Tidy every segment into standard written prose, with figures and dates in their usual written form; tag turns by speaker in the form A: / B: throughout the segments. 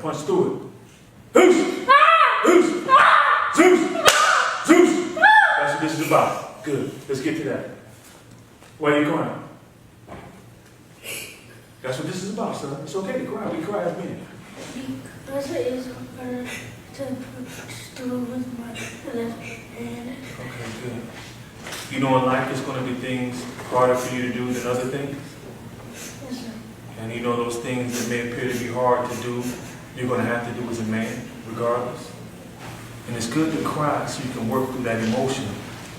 A: punch through it. Zeus! Zeus! Zeus! Zeus! That's what this is about. Good. Let's get to that. Why are you crying? That's what this is about, son. It's okay to cry. We cry as men.
B: Because it is harder to do with my left hand.
A: Okay, good. You know in life it's going to be things harder for you to do than other things?
B: Yes, sir.
A: And you know those things that may appear to be hard to do, you're going to have to do as a man, regardless. And it's good to cry so you can work through that emotion,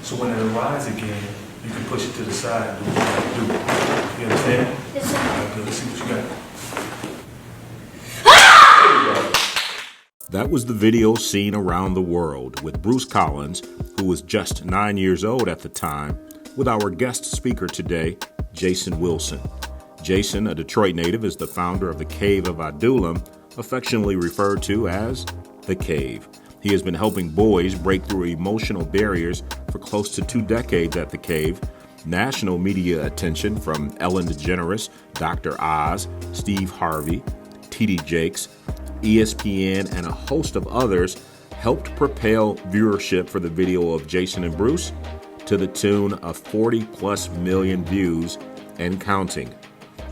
A: so when it arises again, you can push it to the side and do what you got to do. You understand?
B: Yes, sir.
A: All right, good. Let's see what you got.
C: That was the video seen around the world with Bruce Collins, who was just 9 years old at the time, with our guest speaker today, Jason Wilson. Jason, a Detroit native, is the founder of the Cave of Adullam, affectionately referred to as the Cave. He has been helping boys break through emotional barriers for close to 2 decades at the Cave. National media attention from Ellen DeGeneres, Dr. Oz, Steve Harvey, T.D. Jakes, ESPN, and a host of others helped propel viewership for the video of Jason and Bruce to the tune of 40+ million views and counting.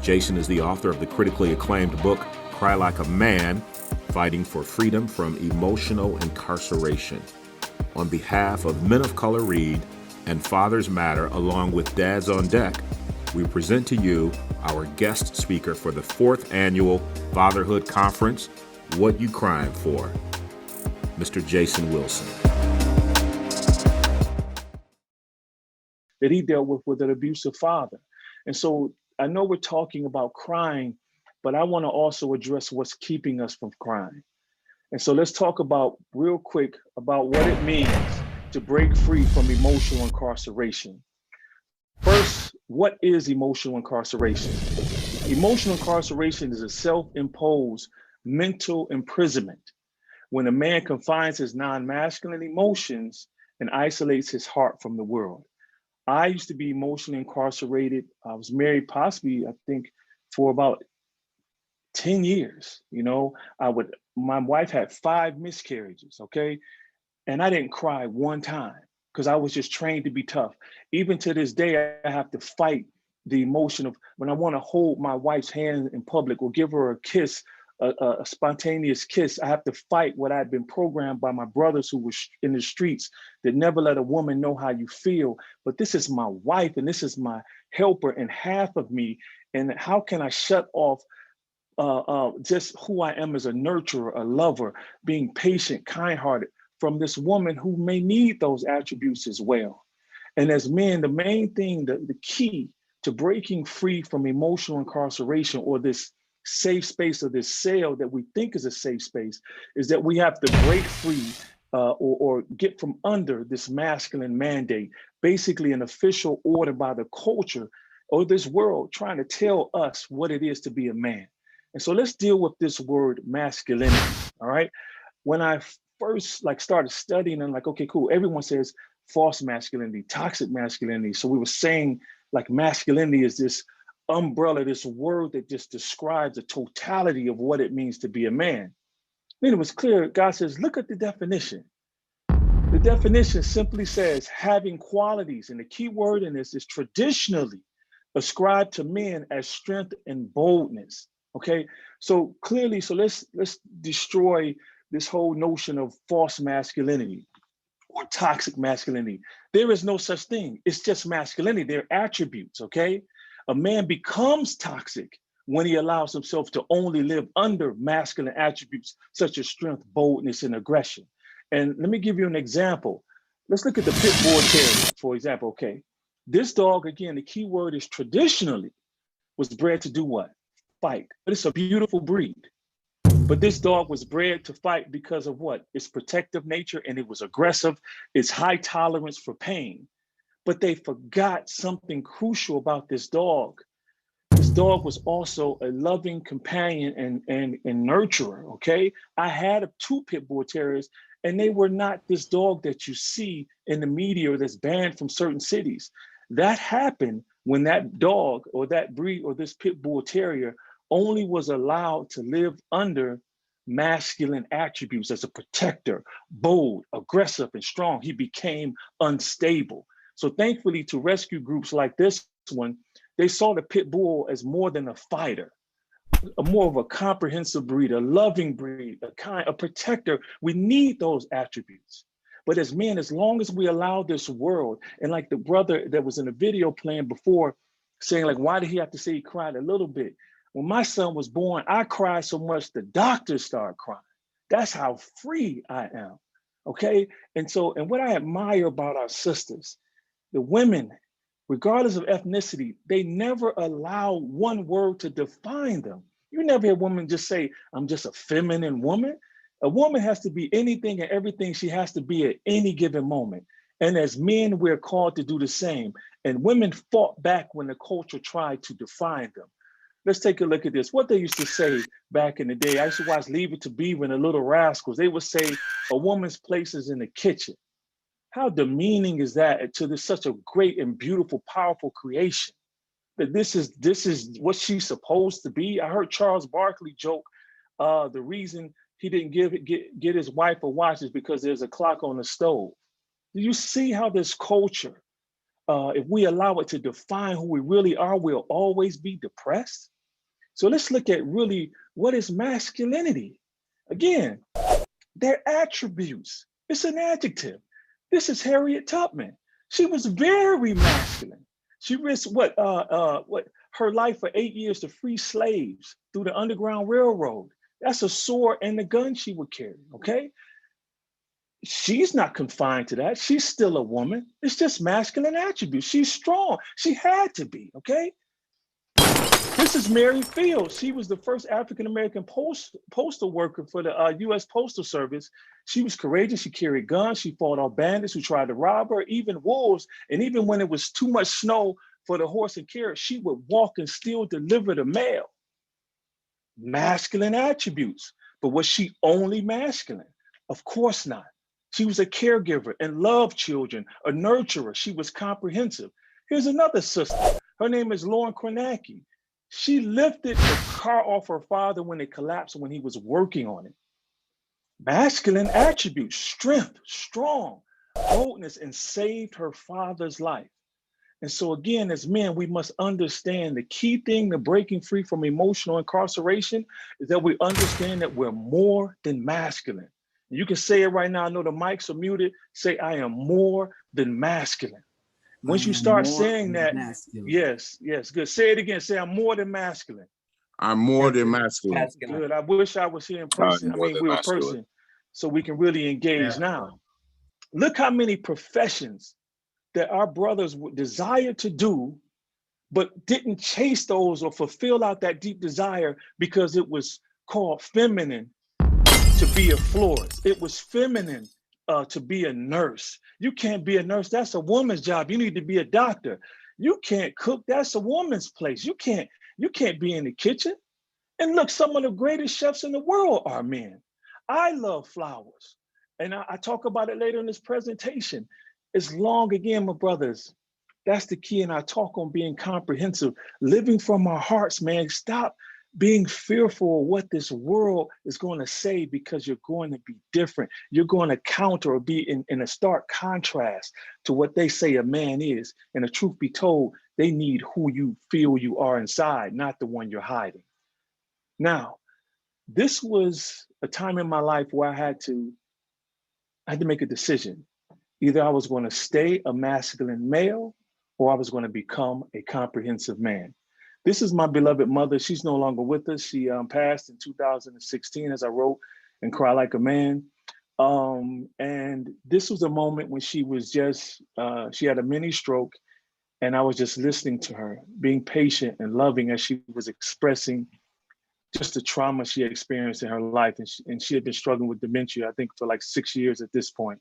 C: Jason is the author of the critically acclaimed book, Cry Like a Man, Fighting for Freedom from Emotional Incarceration. On behalf of Men of Color Read and Fathers Matter, along with Dads on Deck, we present to you our guest speaker for the 4th annual Fatherhood Conference, What You Crying For, Mr. Jason Wilson.
D: That he dealt with an abusive father. And so I know we're talking about crying, but I want to also address what's keeping us from crying. And so let's talk about real quick about what it means to break free from emotional incarceration. First, what is emotional incarceration? Emotional incarceration is a self-imposed mental imprisonment when a man confines his non-masculine emotions and isolates his heart from the world. I used to be emotionally incarcerated. I was married possibly, I think, for about 10 years. You know, my wife had 5 miscarriages, okay? And I didn't cry one time because I was just trained to be tough. Even to this day, I have to fight the emotion of when I want to hold my wife's hand in public or give her a kiss, a spontaneous kiss. I have to fight what I've been programmed by my brothers who were in the streets that never let a woman know how you feel. But this is my wife and this is my helper and half of me. And how can I shut off just who I am as a nurturer, a lover, being patient, kind-hearted from this woman who may need those attributes as well. And as men, the main thing, the key to breaking free from emotional incarceration or this safe space or this cell that we think is a safe space is that we have to break free or get from under this masculine mandate, basically an official order by the culture or this world trying to tell us what it is to be a man. And so let's deal with this word masculinity, all right? When I first started studying, I'm like, okay, cool. Everyone says false masculinity, toxic masculinity. So we were saying like masculinity is this umbrella, this word that just describes the totality of what it means to be a man. Then it was clear, God says, look at the definition. The definition simply says having qualities, and the key word in this is traditionally ascribed to men as strength and boldness. Okay, so clearly, so let's destroy this whole notion of false masculinity or toxic masculinity. There is no such thing. It's just masculinity. They're attributes, okay? A man becomes toxic when he allows himself to only live under masculine attributes such as strength, boldness, and aggression. And let me give you an example. Let's look at the pit bull terrier, for example, okay? This dog, again, the key word is traditionally was bred to do what? Fight. But it's a beautiful breed. But this dog was bred to fight because of what? Its protective nature, and it was aggressive, its high tolerance for pain. But they forgot something crucial about this dog. This dog was also a loving companion and nurturer, okay? I had 2 pit bull terriers, and they were not this dog that you see in the media or that's banned from certain cities. That happened when that dog or that breed or this pit bull terrier only was allowed to live under masculine attributes as a protector, bold, aggressive, and strong. He became unstable. So thankfully, to rescue groups like this one, they saw the pit bull as more than a fighter, more of a comprehensive breed, a loving breed, a protector. We need those attributes. But as men, as long as we allow this world, and like the brother that was in the video playing before, saying like, why did he have to say he cried a little bit? When my son was born, I cried so much the doctors started crying. That's how free I am. Okay. And what I admire about our sisters, the women, regardless of ethnicity, they never allow one word to define them. You never hear a woman just say, I'm just a feminine woman. A woman has to be anything and everything she has to be at any given moment. And as men, we're called to do the same. And women fought back when the culture tried to define them. Let's take a look at this. What they used to say back in the day, I used to watch Leave It to Beaver and the Little Rascals. They would say, a woman's place is in the kitchen. How demeaning is that to this such a great and beautiful, powerful creation? That this is what she's supposed to be. I heard Charles Barkley joke, the reason he didn't get his wife a watch is because there's a clock on the stove. Do you see how this culture, if we allow it to define who we really are, we'll always be depressed? So let's look at really what is masculinity. Again, their attributes. It's an adjective. This is Harriet Tubman. She was very masculine. She risked what her life for 8 years to free slaves through the Underground Railroad. That's a sword and a gun she would carry, okay? She's not confined to that. She's still a woman. It's just masculine attributes. She's strong. She had to be, okay? This is Mary Fields. She was the first African-American postal worker for the U.S. Postal Service. She was courageous. She carried guns. She fought off bandits who tried to rob her, even wolves. And even when it was too much snow for the horse and carriage, she would walk and still deliver the mail. Masculine attributes. But was she only masculine? Of course not. She was a caregiver and loved children, a nurturer. She was comprehensive. Here's another sister. Her name is Lauren Kornacki. She lifted the car off her father when it collapsed when he was working on it. Masculine attributes, strength, strong, boldness, and saved her father's life. And so again, as men, we must understand the key thing to breaking free from emotional incarceration is that we understand that we're more than masculine. You can say it right now. I know the mics are muted. Say, I am more than masculine. Once you start saying that, masculine. Yes, good. Say it again. Say, I'm more than masculine.
E: I'm more than masculine.
D: Good. I wish I was here in person. I mean, we were in person, so we can really engage now. Look how many professions that our brothers would desire to do, but didn't chase those or fulfill out that deep desire because it was called feminine to be a florist. It was feminine to be a nurse. You can't be a nurse. That's a woman's job. You need to be a doctor. You can't cook. That's a woman's place. You can't be in the kitchen. And look, some of the greatest chefs in the world are men. I love flowers. And I talk about it later in this presentation. As long, again, my brothers, that's the key in our talk on being comprehensive, living from our hearts, man. Stop being fearful of what this world is going to say because you're going to be different. You're going to counter or be in a stark contrast to what they say a man is. And the truth be told, they need who you feel you are inside, not the one you're hiding. Now, this was a time in my life where I had to make a decision. Either I was going to stay a masculine male or I was going to become a comprehensive man. This is my beloved mother. She's no longer with us. She passed in 2016, as I wrote in Cry Like a Man. And this was a moment when she was just, she had a mini stroke, and I was just listening to her, being patient and loving as she was expressing just the trauma she had experienced in her life. And she had been struggling with dementia, I think, for like 6 years at this point.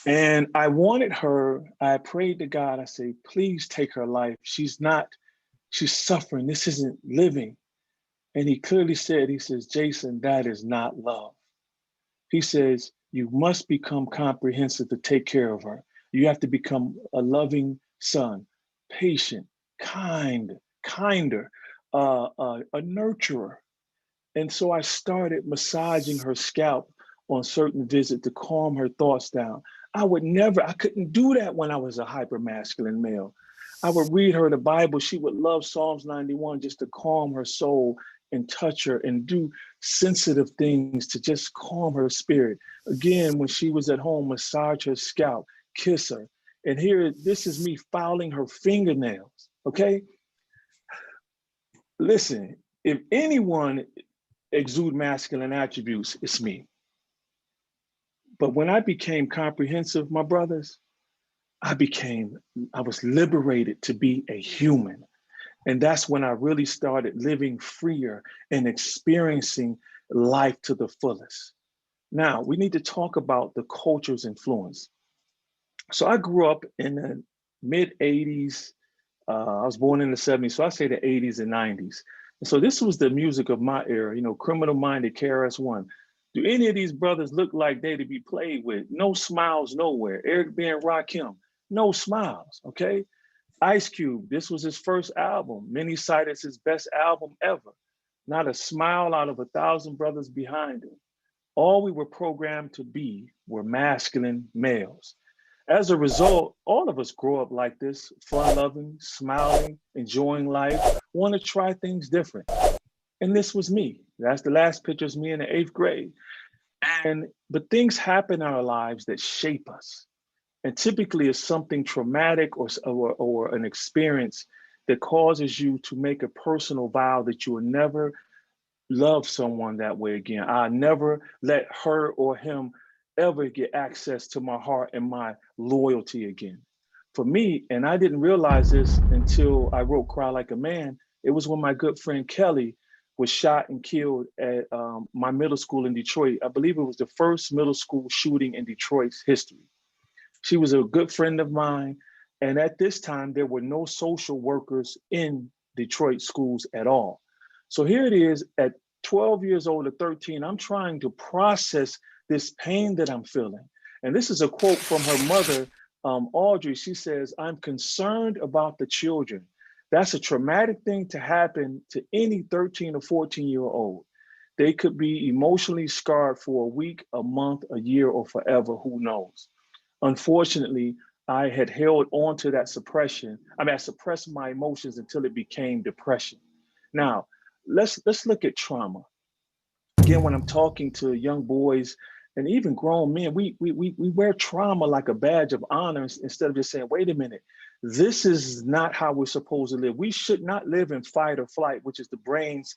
D: And I wanted her, I prayed to God, I say, please take her life. She's suffering. This isn't living. And he clearly said, he says, Jason, that is not love. He says, you must become comprehensive to take care of her. You have to become a loving son, patient, kinder, a nurturer. And so I started massaging her scalp on certain visits to calm her thoughts down. I couldn't do that when I was a hypermasculine male. I would read her the Bible. She would love Psalms 91 just to calm her soul and touch her and do sensitive things to just calm her spirit. Again, when she was at home, massage her scalp, kiss her. And here, this is me filing her fingernails, okay? Listen, if anyone exude masculine attributes, it's me. But when I became comprehensive, my brothers, I was liberated to be a human. And that's when I really started living freer and experiencing life to the fullest. Now, we need to talk about the culture's influence. So I grew up in the mid 80s. I was born in the 70s, so I say the 80s and 90s. And so this was the music of my era, Criminal Minded, KRS-One. Do any of these brothers look like they to be played with? No smiles nowhere. Eric B. and Rakim, no smiles, okay? Ice Cube, this was his first album. Many cite it as his best album ever. Not a smile out of 1,000 brothers behind him. All we were programmed to be were masculine males. As a result, all of us grow up like this, fun-loving, smiling, enjoying life, want to try things different. And this was me. That's the last picture is me in the 8th grade. But things happen in our lives that shape us. And typically it's something traumatic or an experience that causes you to make a personal vow that you will never love someone that way again. I'll never let her or him ever get access to my heart and my loyalty again. For me, and I didn't realize this until I wrote Cry Like a Man, it was when my good friend Kelly was shot and killed at my middle school in Detroit. I believe it was the first middle school shooting in Detroit's history. She was a good friend of mine. And at this time, there were no social workers in Detroit schools at all. So here it is at 12 years old or 13, I'm trying to process this pain that I'm feeling. And this is a quote from her mother, Audrey. She says, "I'm concerned about the children." That's a traumatic thing to happen to any 13 or 14-year-old. They could be emotionally scarred for a week, a month, a year, or forever, who knows? Unfortunately, I had held on to that suppression. I suppressed my emotions until it became depression. Now, let's look at trauma. Again, when I'm talking to young boys and even grown men, we wear trauma like a badge of honor instead of just saying, wait a minute, this is not how we're supposed to live. We should not live in fight or flight, which is the brain's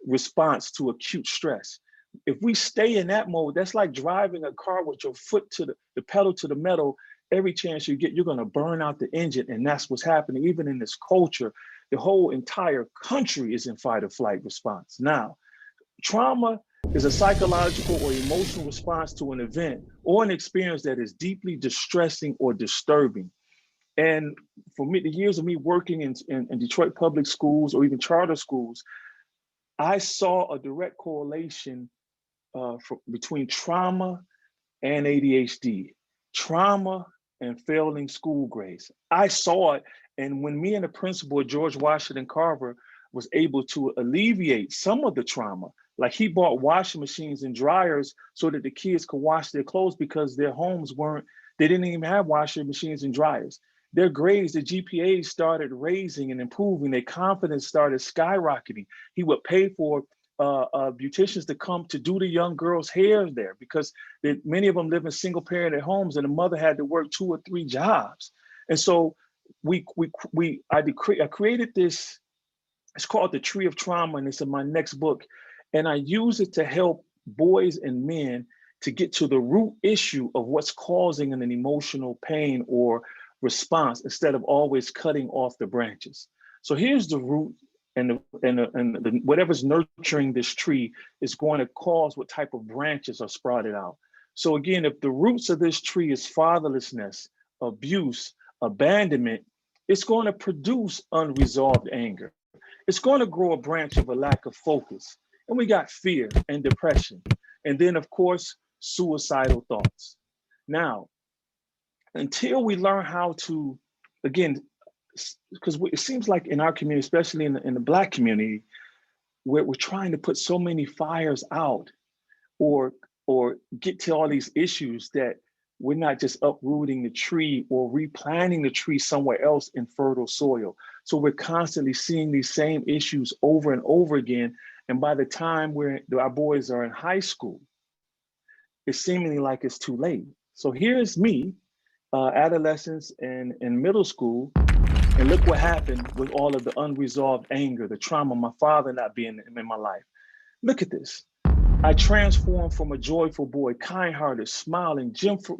D: response to acute stress. If we stay in that mode, that's like driving a car with your foot to the pedal to the metal. Every chance you get, you're going to burn out the engine. And that's what's happening. Even in this culture, the whole entire country is in fight or flight response. Now, trauma is a psychological or emotional response to an event or an experience that is deeply distressing or disturbing. And for me, the years of me working in Detroit public schools or even charter schools, I saw a direct correlation between trauma and ADHD, trauma and failing school grades. I saw it, and when me and the principal at George Washington Carver was able to alleviate some of the trauma, like he bought washing machines and dryers so that the kids could wash their clothes because their homes they didn't even have washing machines and dryers. Their grades, the GPAs started raising and improving. Their confidence started skyrocketing. He would pay for beauticians to come to do the young girls' hair there because many of them live in single parent homes and the mother had to work 2 or 3 jobs. And so I created this, it's called the Tree of Trauma, and it's in my next book. And I use it to help boys and men to get to the root issue of what's causing an emotional pain or response instead of always cutting off the branches. So here's the root, and whatever's nurturing this tree is going to cause what type of branches are sprouted out. So again, if the roots of this tree is fatherlessness, abuse, abandonment, it's going to produce unresolved anger. It's going to grow a branch of a lack of focus. And we got fear and depression. And then, of course, suicidal thoughts. Now, until we learn how to, again, because it seems like in our community, especially in the Black community, we're trying to put so many fires out or get to all these issues that we're not just uprooting the tree or replanting the tree somewhere else in fertile soil. So we're constantly seeing these same issues over and over again. And by the time our boys are in high school, it's seemingly like it's too late. So here's me, adolescence and middle school, and look what happened with all of the unresolved anger, the trauma, my father not being in my life. Look at this. I transformed from a joyful boy, kind-hearted, smiling, gentle,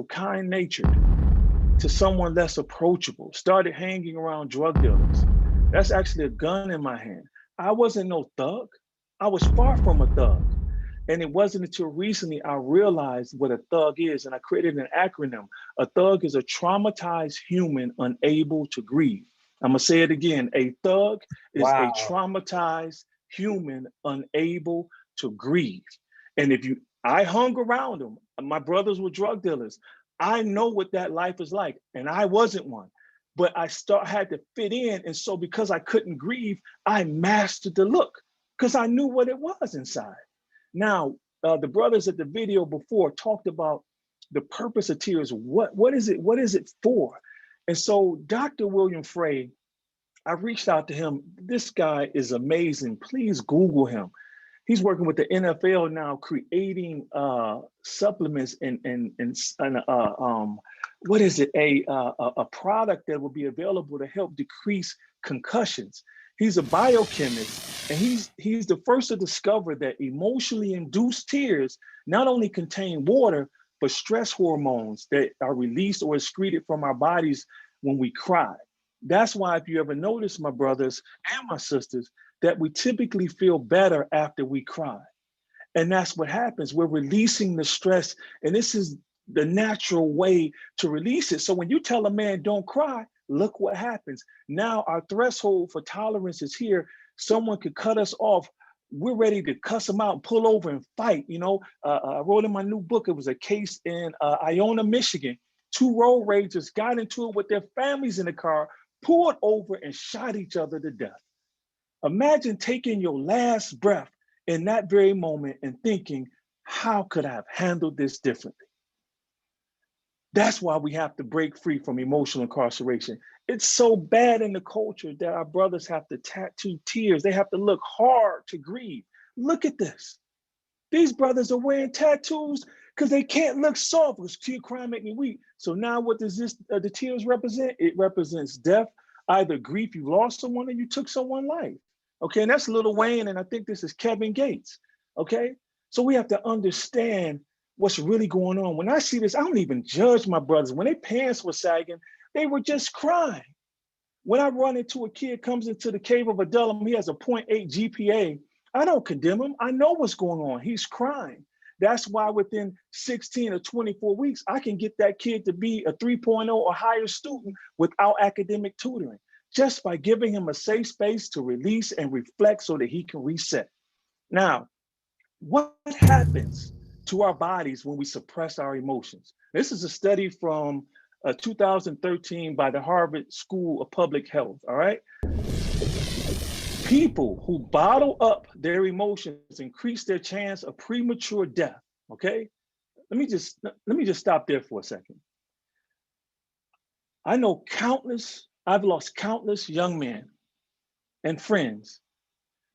D: kind-natured, to someone less approachable. Started hanging around drug dealers. That's actually a gun in my hand. I wasn't no thug. I was far from a thug. And it wasn't until recently I realized what a thug is, and I created an acronym. A thug is a traumatized human unable to grieve. I'm gonna say it again. A thug is a traumatized human unable to grieve. And I hung around them. My brothers were drug dealers. I know what that life is like, and I wasn't one. But I had to fit in, and so because I couldn't grieve, I mastered the look because I knew what it was inside. Now, the brothers at the video before talked about the purpose of tears. What is it? What is it for? And so Dr. William Frey, I reached out to him. This guy is amazing. Please Google him. He's working with the NFL now, creating supplements and what is it? A product that will be available to help decrease concussions. He's a biochemist, and he's the first to discover that emotionally induced tears not only contain water, but stress hormones that are released or excreted from our bodies when we cry. That's why, if you ever notice, my brothers and my sisters, that we typically feel better after we cry. And that's what happens. We're releasing the stress, and this is the natural way to release it. So when you tell a man, don't cry, look what happens. Now our threshold for tolerance is here. Someone could cut us off. We're ready to cuss them out, pull over and fight. I wrote in my new book, it was a case in Iona, Michigan. 2 road ragers got into it with their families in the car, pulled over and shot each other to death. Imagine taking your last breath in that very moment and thinking, how could I have handled this differently? That's why we have to break free from emotional incarceration. It's so bad in the culture that our brothers have to tattoo tears. They have to look hard to grieve. Look at this. These brothers are wearing tattoos because they can't look soft because tear crying make me weak. So now what does the tears represent? It represents death, either grief, you lost someone or you took someone's life. Okay, and that's Lil Wayne, and I think this is Kevin Gates. Okay, so we have to understand what's really going on. When I see this, I don't even judge my brothers. When their pants were sagging, they were just crying. When I run into a kid comes into the cave of Adullam, he has a 0.8 GPA, I don't condemn him. I know what's going on. He's crying. That's why within 16 or 24 weeks, I can get that kid to be a 3.0 or higher student without academic tutoring, just by giving him a safe space to release and reflect so that he can reset. Now, what happens to our bodies when we suppress our emotions? This is a study from 2013 by the Harvard School of Public Health, all right? People who bottle up their emotions increase their chance of premature death, okay? Let me just stop there for a second. I know I've lost countless young men and friends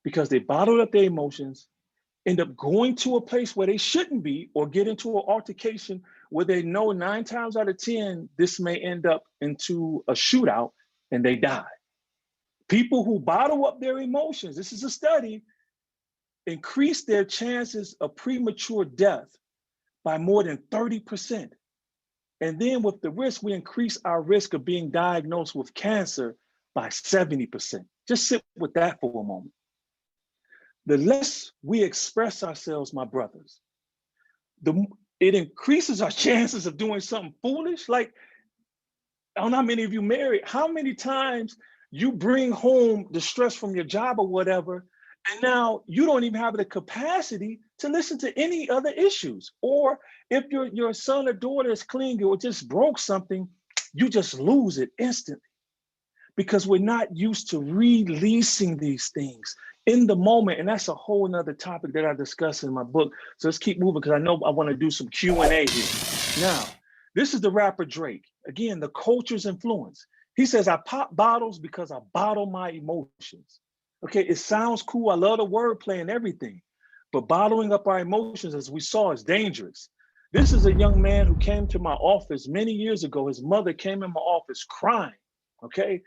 D: because they bottled up their emotions, end up going to a place where they shouldn't be, or get into an altercation where they know 9 times out of 10, this may end up into a shootout and they die. People who bottle up their emotions, this is a study, increase their chances of premature death by more than 30%. And then with the risk, we increase our risk of being diagnosed with cancer by 70%. Just sit with that for a moment. The less we express ourselves, my brothers, it increases our chances of doing something foolish. Like, I don't know how many of you married, how many times you bring home the stress from your job or whatever, and now you don't even have the capacity to listen to any other issues. Or if your son or daughter is clingy or just broke something, you just lose it instantly. because we're not used to releasing these things in the moment. And that's a whole nother topic that I discuss in my book. So let's keep moving, because I know I want to do some Q&A here. Now, this is the rapper Drake. Again, the culture's influence. He says, I pop bottles because I bottle my emotions. Okay, it sounds cool. I love the wordplay and everything. But bottling up our emotions, as we saw, is dangerous. This is a young man who came to my office many years ago. His mother came in my office crying, okay?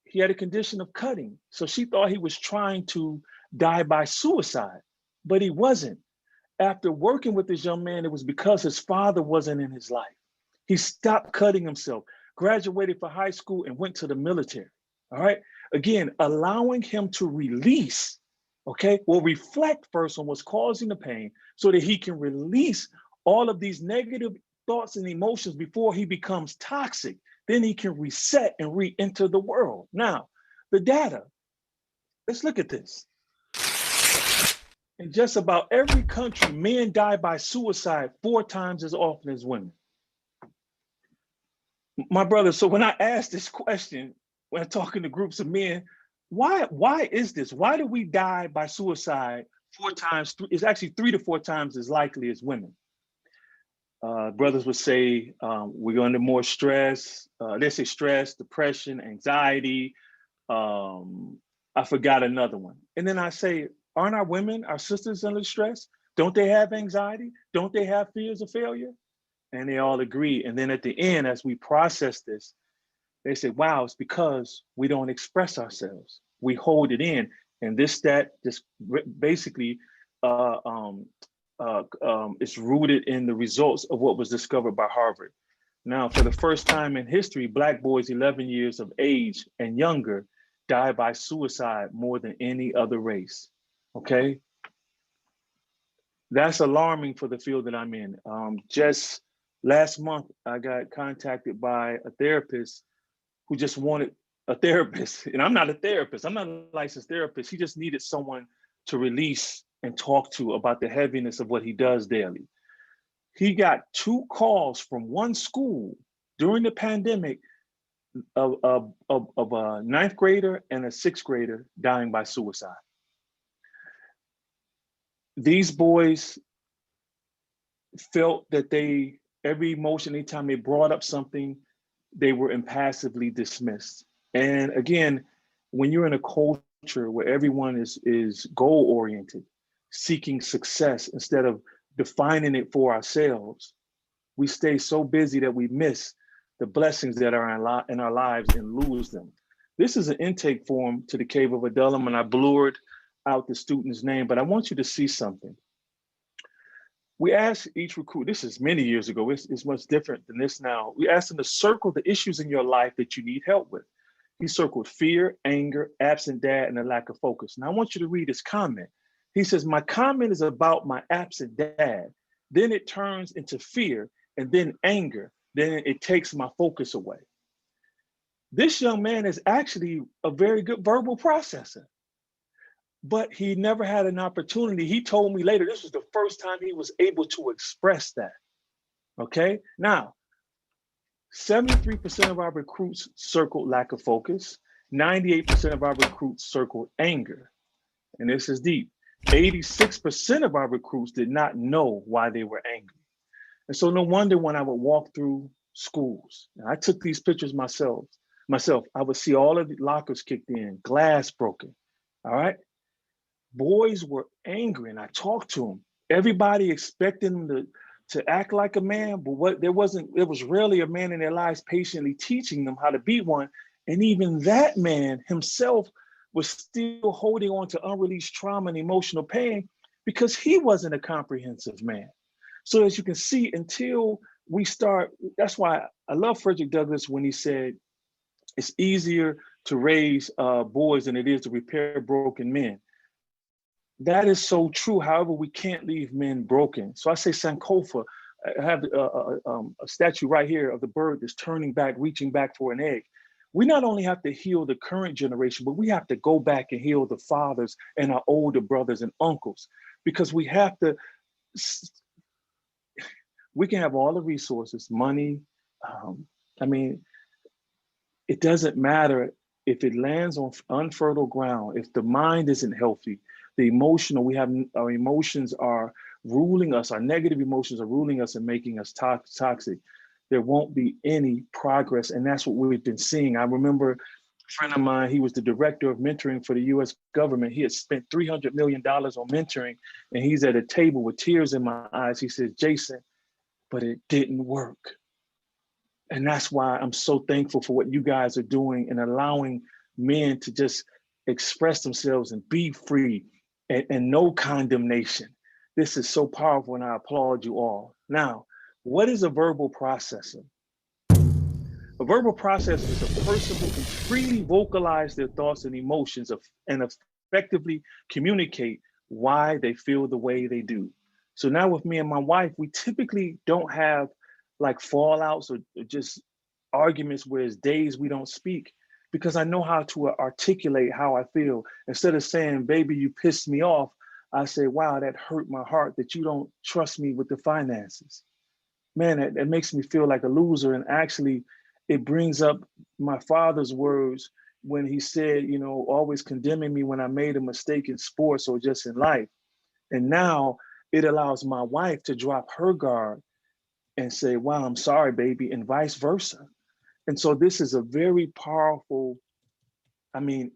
D: He had a condition of cutting. So she thought he was trying to die by suicide, but he wasn't. After working with this young man, it was because his father wasn't in his life. He stopped cutting himself, graduated for high school, and went to the military, all right? Again, allowing him to release, okay? Well, reflect first on what's causing the pain so that he can release all of these negative thoughts and emotions before he becomes toxic. Then he can reset and re-enter the world. Now, the data, let's look at this. In just about every country, men die by suicide 4 times as often as women. My brother, so when I ask this question, when I'm talking to groups of men, why is this? Why do we die by suicide 4 times? It's actually 3 to 4 times as likely as women. Brothers would say we're under more stress. They say stress, depression, anxiety. I forgot another one. And then I say, aren't our women, our sisters, under stress? Don't they have anxiety? Don't they have fears of failure? And they all agree. And then at the end, as we process this, they say, wow, it's because we don't express ourselves. We hold it in. And this, that, just basically it's rooted in the results of what was discovered by Harvard. Now, for the first time in history, Black boys 11 years of age and younger die by suicide more than any other race, okay? That's alarming for the field that I'm in. Just last month, I got contacted by a therapist who just wanted a therapist. And I'm not a therapist, I'm not a licensed therapist. He just needed someone to release and talk to about the heaviness of what he does daily. He got 2 calls from one school during the pandemic of a 9th grader and a 6th grader dying by suicide. These boys felt that every emotion, anytime they brought up something, they were impassively dismissed. And again, when you're in a culture where everyone is goal-oriented, seeking success instead of defining it for ourselves, we stay so busy that we miss the blessings that are in our lives and lose them. This is an intake form to the Cave of Adullam, and I blurred out the student's name, but I want you to see something. We asked each recruit, this is many years ago, it's much different than this now. We asked them to circle the issues in your life that you need help with. He circled fear, anger, absent dad, and a lack of focus. Now I want you to read his comment. He says, my comment is about my absent dad. Then it turns into fear, and then anger. Then it takes my focus away. This young man is actually a very good verbal processor, but he never had an opportunity. He told me later, this was the first time he was able to express that, okay? Now, 73% of our recruits circled lack of focus. 98% of our recruits circled anger. And this is deep. 86% of our recruits did not know why they were angry. And so no wonder when I would walk through schools, and I took these pictures myself, I would see all of the lockers kicked in, glass broken, all right? Boys were angry, and I talked to them. Everybody expected them to act like a man, but there was rarely a man in their lives patiently teaching them how to be one. And even that man himself was still holding on to unreleased trauma and emotional pain because he wasn't a comprehensive man. So as you can see, until we start, that's why I love Frederick Douglass when he said, it's easier to raise boys than it is to repair broken men. That is so true. However, we can't leave men broken. So I say Sankofa. I have a statue right here of the bird that's turning back, reaching back for an egg. We not only have to heal the current generation, but we have to go back and heal the fathers and our older brothers and uncles, because we have to, we can have all the resources, money. I mean, It doesn't matter if it lands on unfertile ground, if the mind isn't healthy, the emotional, our emotions are ruling us, our negative emotions are ruling us and making us toxic. There won't be any progress. And that's what we've been seeing. I remember a friend of mine, he was the director of mentoring for the US government. He had spent $300 million on mentoring, and he's at a table with tears in my eyes. He says, Jason, but it didn't work. And that's why I'm so thankful for what you guys are doing and allowing men to just express themselves and be free and no condemnation. This is so powerful, and I applaud you all. Now, what is a verbal processor? A verbal processor is a person who can freely vocalize their thoughts and emotions and effectively communicate why they feel the way they do. So now with me and my wife, we typically don't have like fallouts or just arguments where it's days we don't speak, because I know how to articulate how I feel. Instead of saying, baby, you pissed me off, I say, wow, that hurt my heart that you don't trust me with the finances. Man, it makes me feel like a loser. And actually, it brings up my father's words when he said, you know, always condemning me when I made a mistake in sports or just in life. And now it allows my wife to drop her guard and say, wow, I'm sorry, baby, and vice versa. And so this is a very powerful, I mean,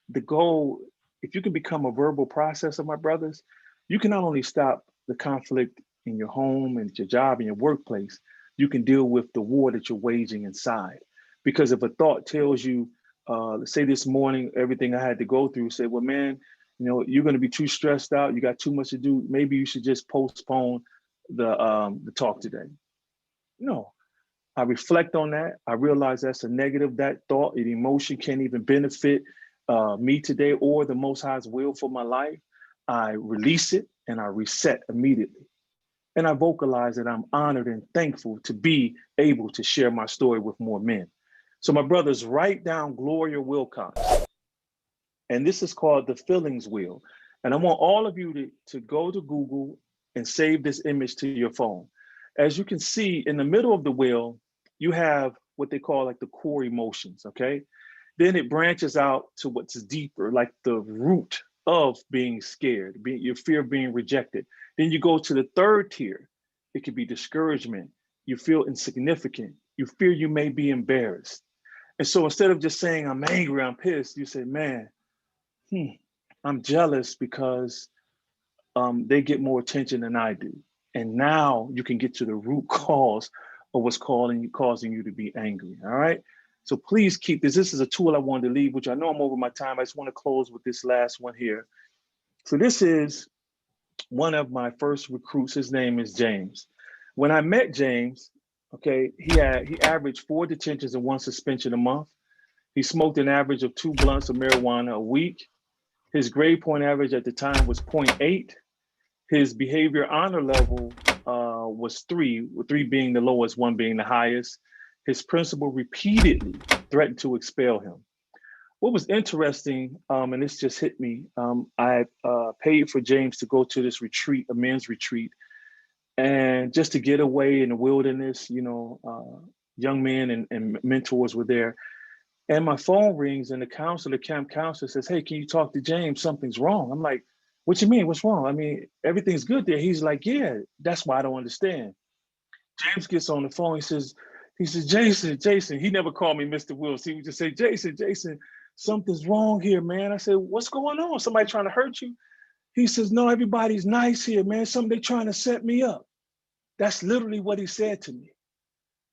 D: the goal, if you can become a verbal processor, my brothers, you can not only stop the conflict in your home and your job and your workplace, you can deal with the war that you're waging inside. Because if a thought tells you, let's say this morning, everything I had to go through, say, well, man, you know, you're going to be too stressed out. You got too much to do. Maybe you should just postpone the talk today. No, I reflect on that. I realize that's a negative. That thought and emotion can't even benefit me today or the Most High's will for my life. I release it and I reset immediately. And I vocalize that I'm honored and thankful to be able to share my story with more men. So my brothers, write down Gloria Wilcox. And this is called the feelings wheel. And I want all of you to go to Google and save this image to your phone. As you can see in the middle of the wheel, you have what they call like the core emotions, okay? Then it branches out to what's deeper, like the root of being scared, your fear of being rejected. Then you go to the third tier. It could be discouragement. You feel insignificant. You fear you may be embarrassed. And so instead of just saying, I'm angry, I'm pissed, you say, man, I'm jealous because they get more attention than I do. And now you can get to the root cause of what's causing you to be angry, all right? So please keep this. This is a tool I wanted to leave, which I know I'm over my time. I just want to close with this last one here. So this is one of my first recruits. His name is James. When I met James, okay, he averaged 4 detentions and 1 suspension a month. He smoked an average of 2 blunts of marijuana a week. His grade point average at the time was 0.8. His behavior honor level was 3, with 3 being the lowest, 1 being the highest. His principal repeatedly threatened to expel him. What was interesting, and this just hit me, I paid for James to go to this retreat, a men's retreat, and just to get away in the wilderness, you know, young men and mentors were there. And my phone rings and the camp counselor says, hey, can you talk to James? Something's wrong. I'm like, what you mean? What's wrong? I mean, everything's good there. He's like, yeah, that's why I don't understand. James gets on the phone. He says, Jason, he never called me Mr. Wills. He would just say, Jason, something's wrong here, man. I said, what's going on? Somebody trying to hurt you? He says, no, everybody's nice here, man. They trying to set me up. That's literally what he said to me,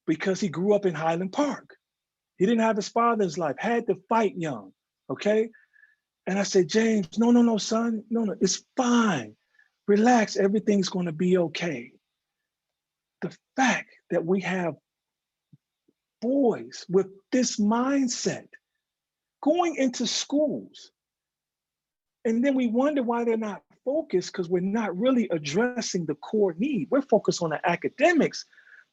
D: because he grew up in Highland Park. He didn't have his father's life, had to fight young, okay? And I said, James, no, son, no, it's fine. Relax, everything's gonna be okay. The fact that we have boys with this mindset going into schools, and then we wonder why they're not focused, because we're not really addressing the core need. We're focused on the academics,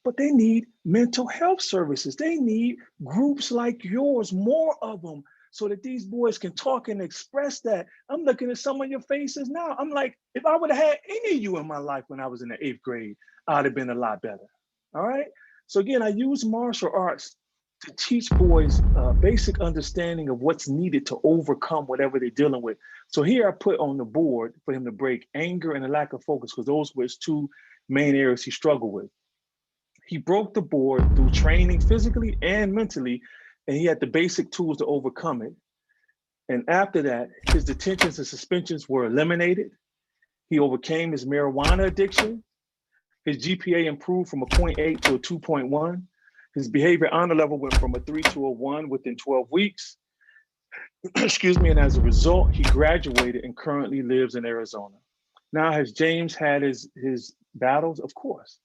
D: but they need mental health services. They need groups like yours, more of them, so that these boys can talk and express that. I'm looking at some of your faces now. I'm like, if I would have had any of you in my life when I was in the 8th grade, I'd have been a lot better, all right? So again, I use martial arts to teach boys basic understanding of what's needed to overcome whatever they're dealing with. So here I put on the board for him to break anger and a lack of focus, because those were his two main areas he struggled with. He broke the board through training physically and mentally, and he had the basic tools to overcome it. And after that, his detentions and suspensions were eliminated. He overcame his marijuana addiction. His GPA improved from a 0.8 to a 2.1. His behavior honor level went from a 3 to a 1 within 12 weeks. Excuse me. And as a result, he graduated and currently lives in Arizona. Now, has James had his battles? Of course.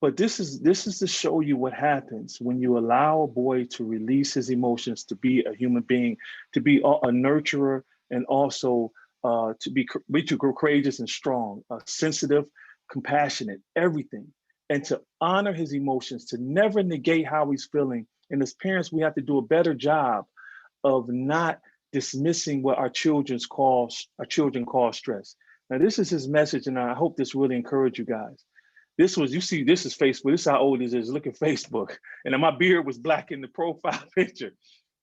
D: But this is to show you what happens when you allow a boy to release his emotions, to be a human being, to be a nurturer, and also to be courageous and strong, sensitive, compassionate, everything, and to honor his emotions, to never negate how he's feeling. And as parents, we have to do a better job of not dismissing what our children call stress. Now, this is his message, and I hope this really encouraged you guys. This is Facebook. This is how old he is. Look at Facebook. And then my beard was black in the profile picture.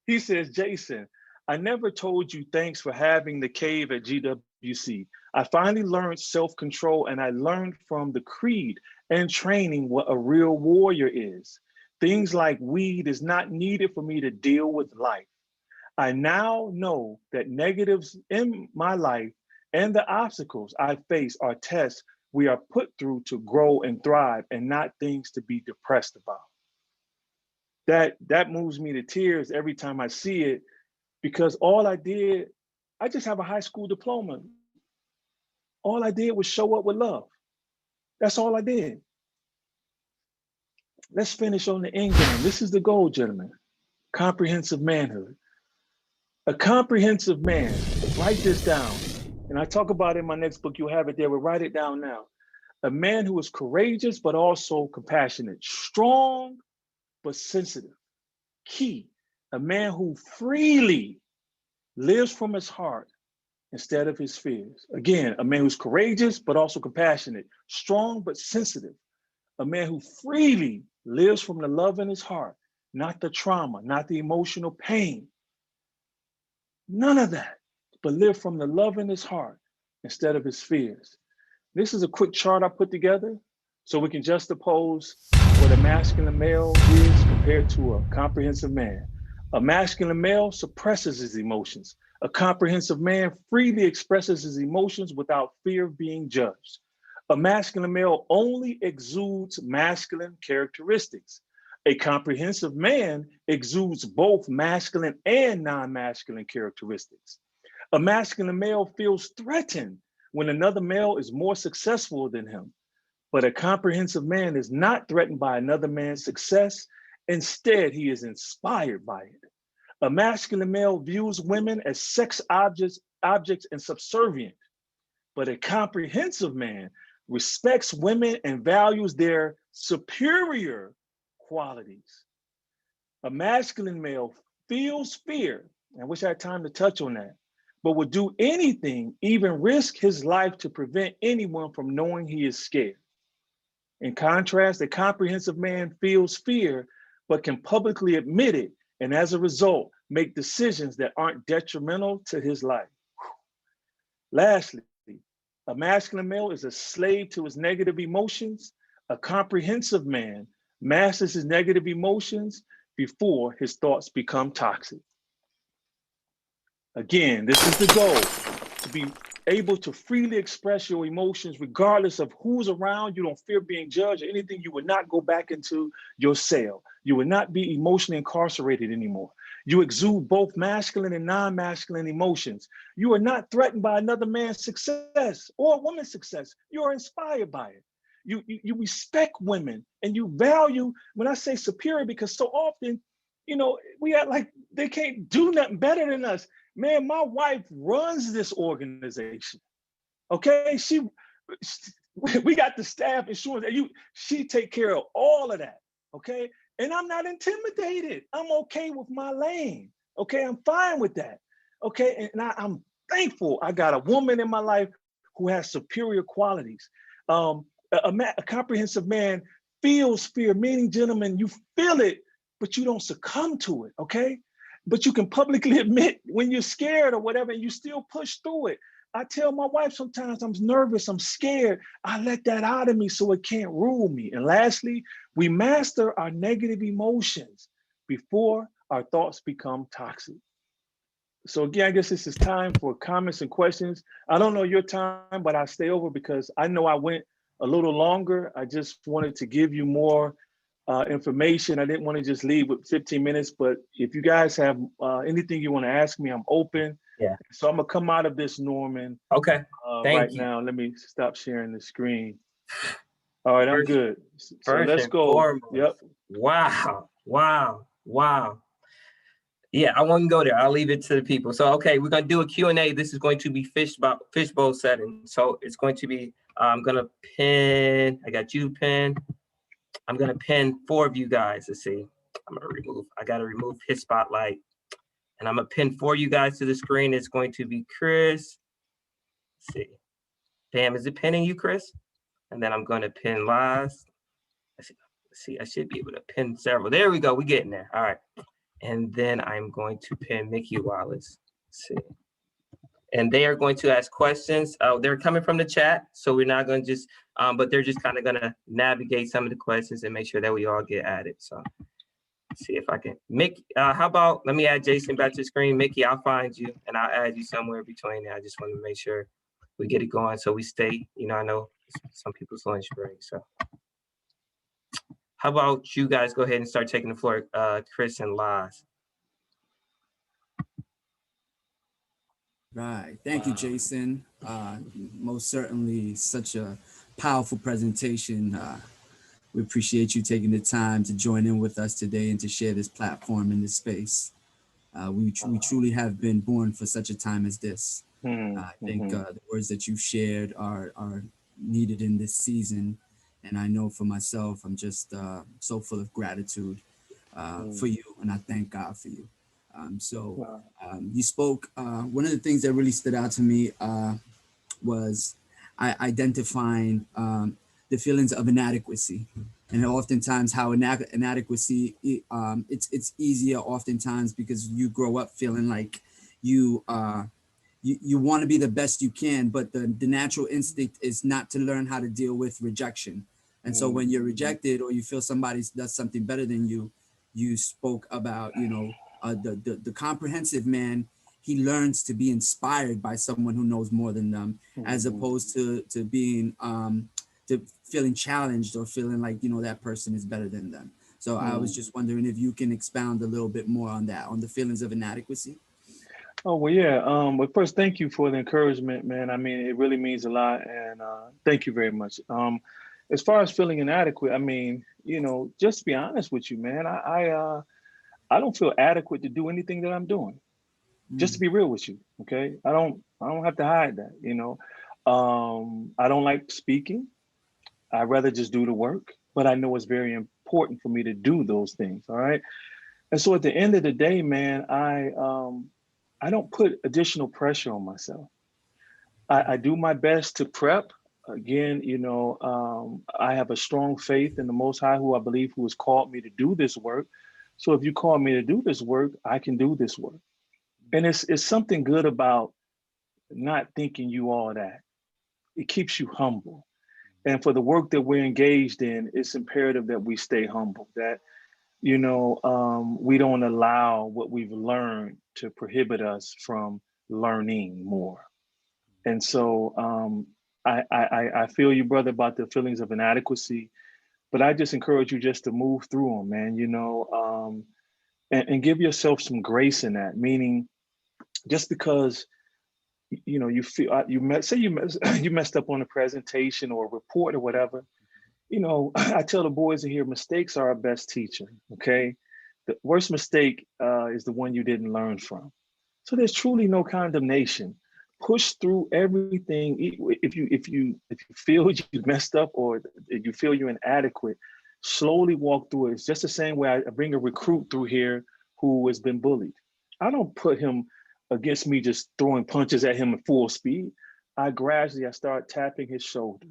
D: He says, Jason, I never told you thanks for having the cave at GWC. I finally learned self-control, and I learned from the creed and training what a real warrior is. Things like weed is not needed for me to deal with life. I now know that negatives in my life and the obstacles I face are tests we are put through to grow and thrive, and not things to be depressed about. That moves me to tears every time I see it, because I just have a high school diploma. All I did was show up with love. That's all I did. Let's finish on the end game. This is the goal, gentlemen. Comprehensive manhood. A comprehensive man, write this down. And I talk about it in my next book. You'll have it there, but write it down now. A man who is courageous, but also compassionate, strong, but sensitive. Key, a man who freely lives from his heart instead of his fears. Again, a man who's courageous, but also compassionate, strong, but sensitive. A man who freely lives from the love in his heart, not the trauma, not the emotional pain. None of that, but live from the love in his heart instead of his fears. This is a quick chart I put together so we can juxtapose what a masculine male is compared to a comprehensive man. A masculine male suppresses his emotions. A comprehensive man freely expresses his emotions without fear of being judged. A masculine male only exudes masculine characteristics. A comprehensive man exudes both masculine and non-masculine characteristics. A masculine male feels threatened when another male is more successful than him. But a comprehensive man is not threatened by another man's success. Instead, he is inspired by it. A masculine male views women as sex objects and subservient. But a comprehensive man respects women and values their superior qualities. A masculine male feels fear. I wish I had time to touch on that, but would do anything, even risk his life, to prevent anyone from knowing he is scared. In contrast, a comprehensive man feels fear, but can publicly admit it, and as a result, make decisions that aren't detrimental to his life. Lastly, a masculine male is a slave to his negative emotions. A comprehensive man masters his negative emotions before his thoughts become toxic. Again, this is the goal, to be able to freely express your emotions regardless of who's around. You don't fear being judged or anything. You would not go back into your cell. You would not be emotionally incarcerated anymore. You exude both masculine and non-masculine emotions. You are not threatened by another man's success or a woman's success. You are inspired by it. You respect women, and you value, when I say superior, because so often, we act like they can't do nothing better than us. Man, my wife runs this organization. Okay, we got the staff insurance. She take care of all of that. Okay, and I'm not intimidated. I'm okay with my lane. Okay, I'm fine with that. Okay, and I'm thankful I got a woman in my life who has superior qualities. A comprehensive man feels fear, meaning, gentlemen, you feel it, but you don't succumb to it, okay? But you can publicly admit when you're scared or whatever, and you still push through it. I tell my wife sometimes I'm nervous, I'm scared. I let that out of me so it can't rule me. And lastly, we master our negative emotions before our thoughts become toxic. So again, I guess this is time for comments and questions. I don't know your time, but I stay over because I know I went a little longer. I just wanted to give you more information. I didn't want to just leave with 15 minutes, but if you guys have anything you want to ask me, I'm open.
F: Yeah.
D: So I'm gonna come out of this, Norman.
F: Okay.
D: Right
F: Thank you.
D: now. Let me stop sharing the screen. All right, I'm good. So
F: First
D: let's
F: and
D: go.
F: foremost,
D: Yep.
F: Wow. Yeah, I won't go there. I'll leave it to the people. So, okay, we're going to do a Q&A. This is going to be fishbowl setting. So it's going to be, I'm going to pin, I got you pinned. I'm going to pin 4 of you guys. Let's see. I got to remove his spotlight. And I'm going to pin 4 of you guys to the screen. It's going to be Chris. Let's see. Pam, is it pinning you, Chris? And then I'm going to pin Laz. Let's see, I should be able to pin several. There we go. We're getting there. All right. And then I'm going to pin Mickey Wallace. Let's see. And they are going to ask questions. They're coming from the chat, so we're not going to just, but they're just kind of going to navigate some of the questions and make sure that we all get added. So let's see if I can. Mickey, how about, let me add Jason back to the screen. Mickey, I'll find you and I'll add you somewhere between there. I just want to make sure we get it going so we stay, I know some people's lunch break, so. How about you guys go ahead and start taking the floor, Chris and Laz.
G: Right. Thank you, Jason. Most certainly such a powerful presentation. We appreciate you taking the time to join in with us today and to share this platform in this space. We truly have been born for such a time as this. I think the words that you shared are needed in this season. And I know for myself, I'm just so full of gratitude for you, and I thank God for you. You spoke, one of the things that really stood out to me was identifying the feelings of inadequacy. And oftentimes how inadequacy, it's easier oftentimes because you grow up feeling like you want to be the best you can, but the natural instinct is not to learn how to deal with rejection. And so when you're rejected or you feel somebody does something better than you, you spoke about, the comprehensive man, he learns to be inspired by someone who knows more than them, as opposed to being, to feeling challenged or feeling like, that person is better than them. So I was just wondering if you can expound a little bit more on that, on the feelings of inadequacy.
D: Oh, well, yeah. But first, thank you for the encouragement, man. I mean, it really means a lot. And thank you very much. As far as feeling inadequate, I mean, just to be honest with you, man, I don't feel adequate to do anything that I'm doing. Just to be real with you, okay? I don't have to hide that, I don't like speaking. I'd rather just do the work, but I know it's very important for me to do those things, all right? And so at the end of the day, man, I don't put additional pressure on myself. I do my best to prep. Again, I have a strong faith in the Most High, who I believe who has called me to do this work. So if you call me to do this work, I can do this work. And it's something good about not thinking you all that. It keeps you humble. And for the work that we're engaged in, it's imperative that we stay humble, that, we don't allow what we've learned to prohibit us from learning more. And so I feel you, brother, about the feelings of inadequacy, but I just encourage you just to move through them, man, and give yourself some grace in that, meaning just because, you feel, you messed up on a presentation or a report or whatever, I tell the boys in here, mistakes are our best teacher, okay? The worst mistake is the one you didn't learn from. So there's truly no condemnation. Push through everything. If you feel you messed up or if you feel you're inadequate, slowly walk through it. It's just the same way I bring a recruit through here who has been bullied. I don't put him against me just throwing punches at him at full speed. I start tapping his shoulder.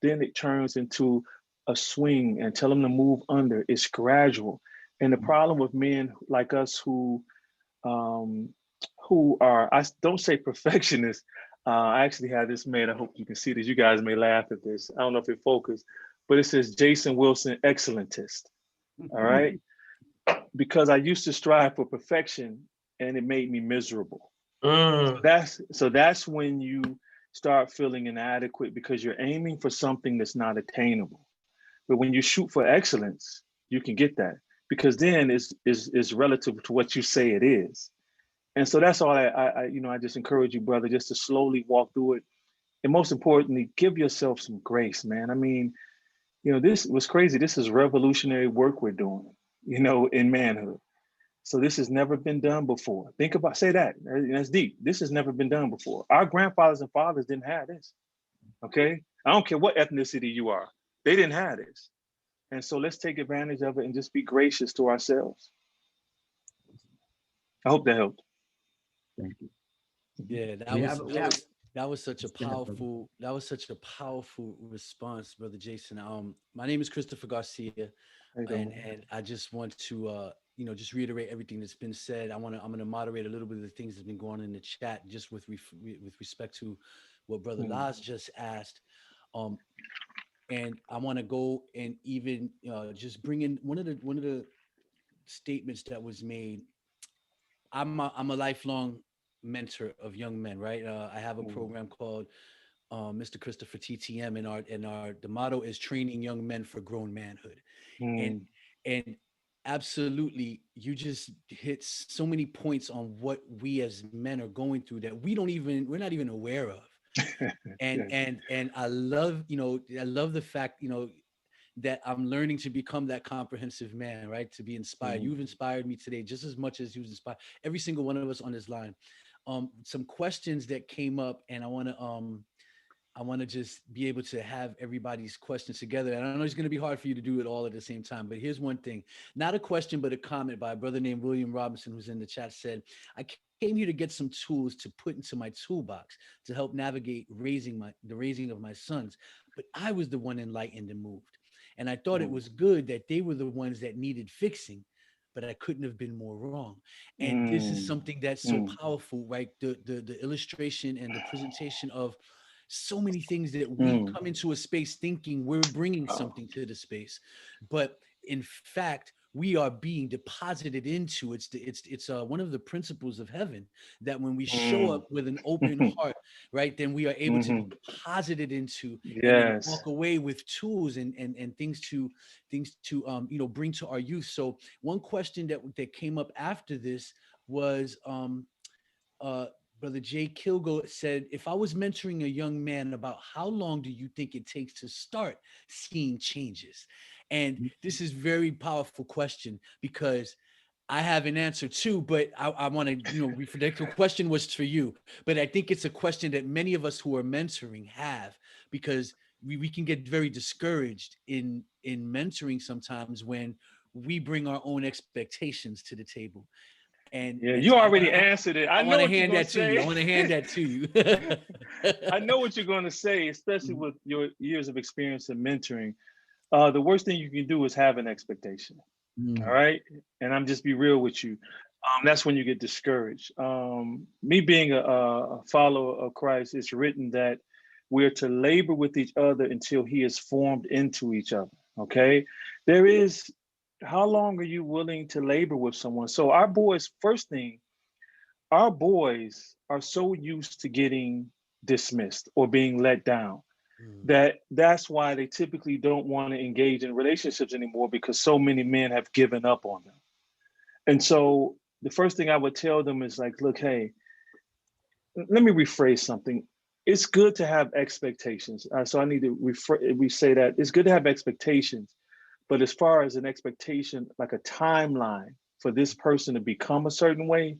D: Then it turns into a swing and tell him to move under. It's gradual. And the problem with men like us who are, I don't say perfectionists. I actually had this man, I hope you can see this. You guys may laugh at this. I don't know if it focused, but it says Jason Wilson, excellentist. All right. Because I used to strive for perfection and it made me miserable. That's when you start feeling inadequate because you're aiming for something that's not attainable. But when you shoot for excellence, you can get that because then it's relative to what you say it is. And so that's all I just encourage you, brother, just to slowly walk through it. And most importantly, give yourself some grace, man. I mean, this was crazy. This is revolutionary work we're doing, in manhood. So this has never been done before. Say that. That's deep. This has never been done before. Our grandfathers and fathers didn't have this. Okay. I don't care what ethnicity you are. They didn't have this. And so let's take advantage of it and just be gracious to ourselves. I hope that helped.
G: Thank you.
H: Yeah, that was such a powerful response, Brother Jason. My name is Christopher Garcia, and I just want to just reiterate everything that's been said. I'm gonna moderate a little bit of the things that's been going on in the chat, just with respect to what Brother Laz just asked. And I want to go and even just bring in one of the statements that was made. I'm a lifelong mentor of young men, right? I have a program called Mr. Christopher TTM, and the motto is training young men for grown manhood. And absolutely, you just hit so many points on what we as men are going through that we're not even aware of. And I love the fact, that I'm learning to become that comprehensive man, right? To be inspired. You've inspired me today just as much as you've inspired every single one of us on this line. Some questions that came up, and I want to just be able to have everybody's questions together. And I know it's going to be hard for you to do it all at the same time, but here's one thing, not a question, but a comment by a brother named William Robinson, who's in the chat, said, I came here to get some tools to put into my toolbox to help navigate the raising of my sons. But I was the one enlightened and moved. And I thought it was good that they were the ones that needed fixing, but I couldn't have been more wrong. And this is something that's so powerful, right? The illustration and the presentation of so many things that we come into a space thinking we're bringing something to the space, but in fact, we are being deposited into. It's one of the principles of heaven that when we show up with an open heart, right, then we are able to be deposited into, and then walk away with tools and things to bring to our youth. So one question that came up after this was Brother Jay Kilgo said, if I was mentoring a young man, about how long do you think it takes to start seeing changes? And this is very powerful question because I have an answer too, but I want to, the question was for you, but I think it's a question that many of us who are mentoring have, because we can get very discouraged in mentoring sometimes when we bring our own expectations to the table. And
D: you already answered it. I want to hand that to you.
H: I want to hand that to you.
D: I know what you're going to say, especially with your years of experience in mentoring. The worst thing you can do is have an expectation. All right. And I'm just be real with you. That's when you get discouraged. Me being a follower of Christ, it's written that we're to labor with each other until he is formed into each other. Okay. How long are you willing to labor with someone? So our boys are so used to getting dismissed or being let down that's why they typically don't want to engage in relationships anymore, because so many men have given up on them. And so the first thing I would tell them is like, look, hey, let me rephrase something. It's good to have expectations. So I need to say that it's good to have expectations. But as far as an expectation, like a timeline for this person to become a certain way,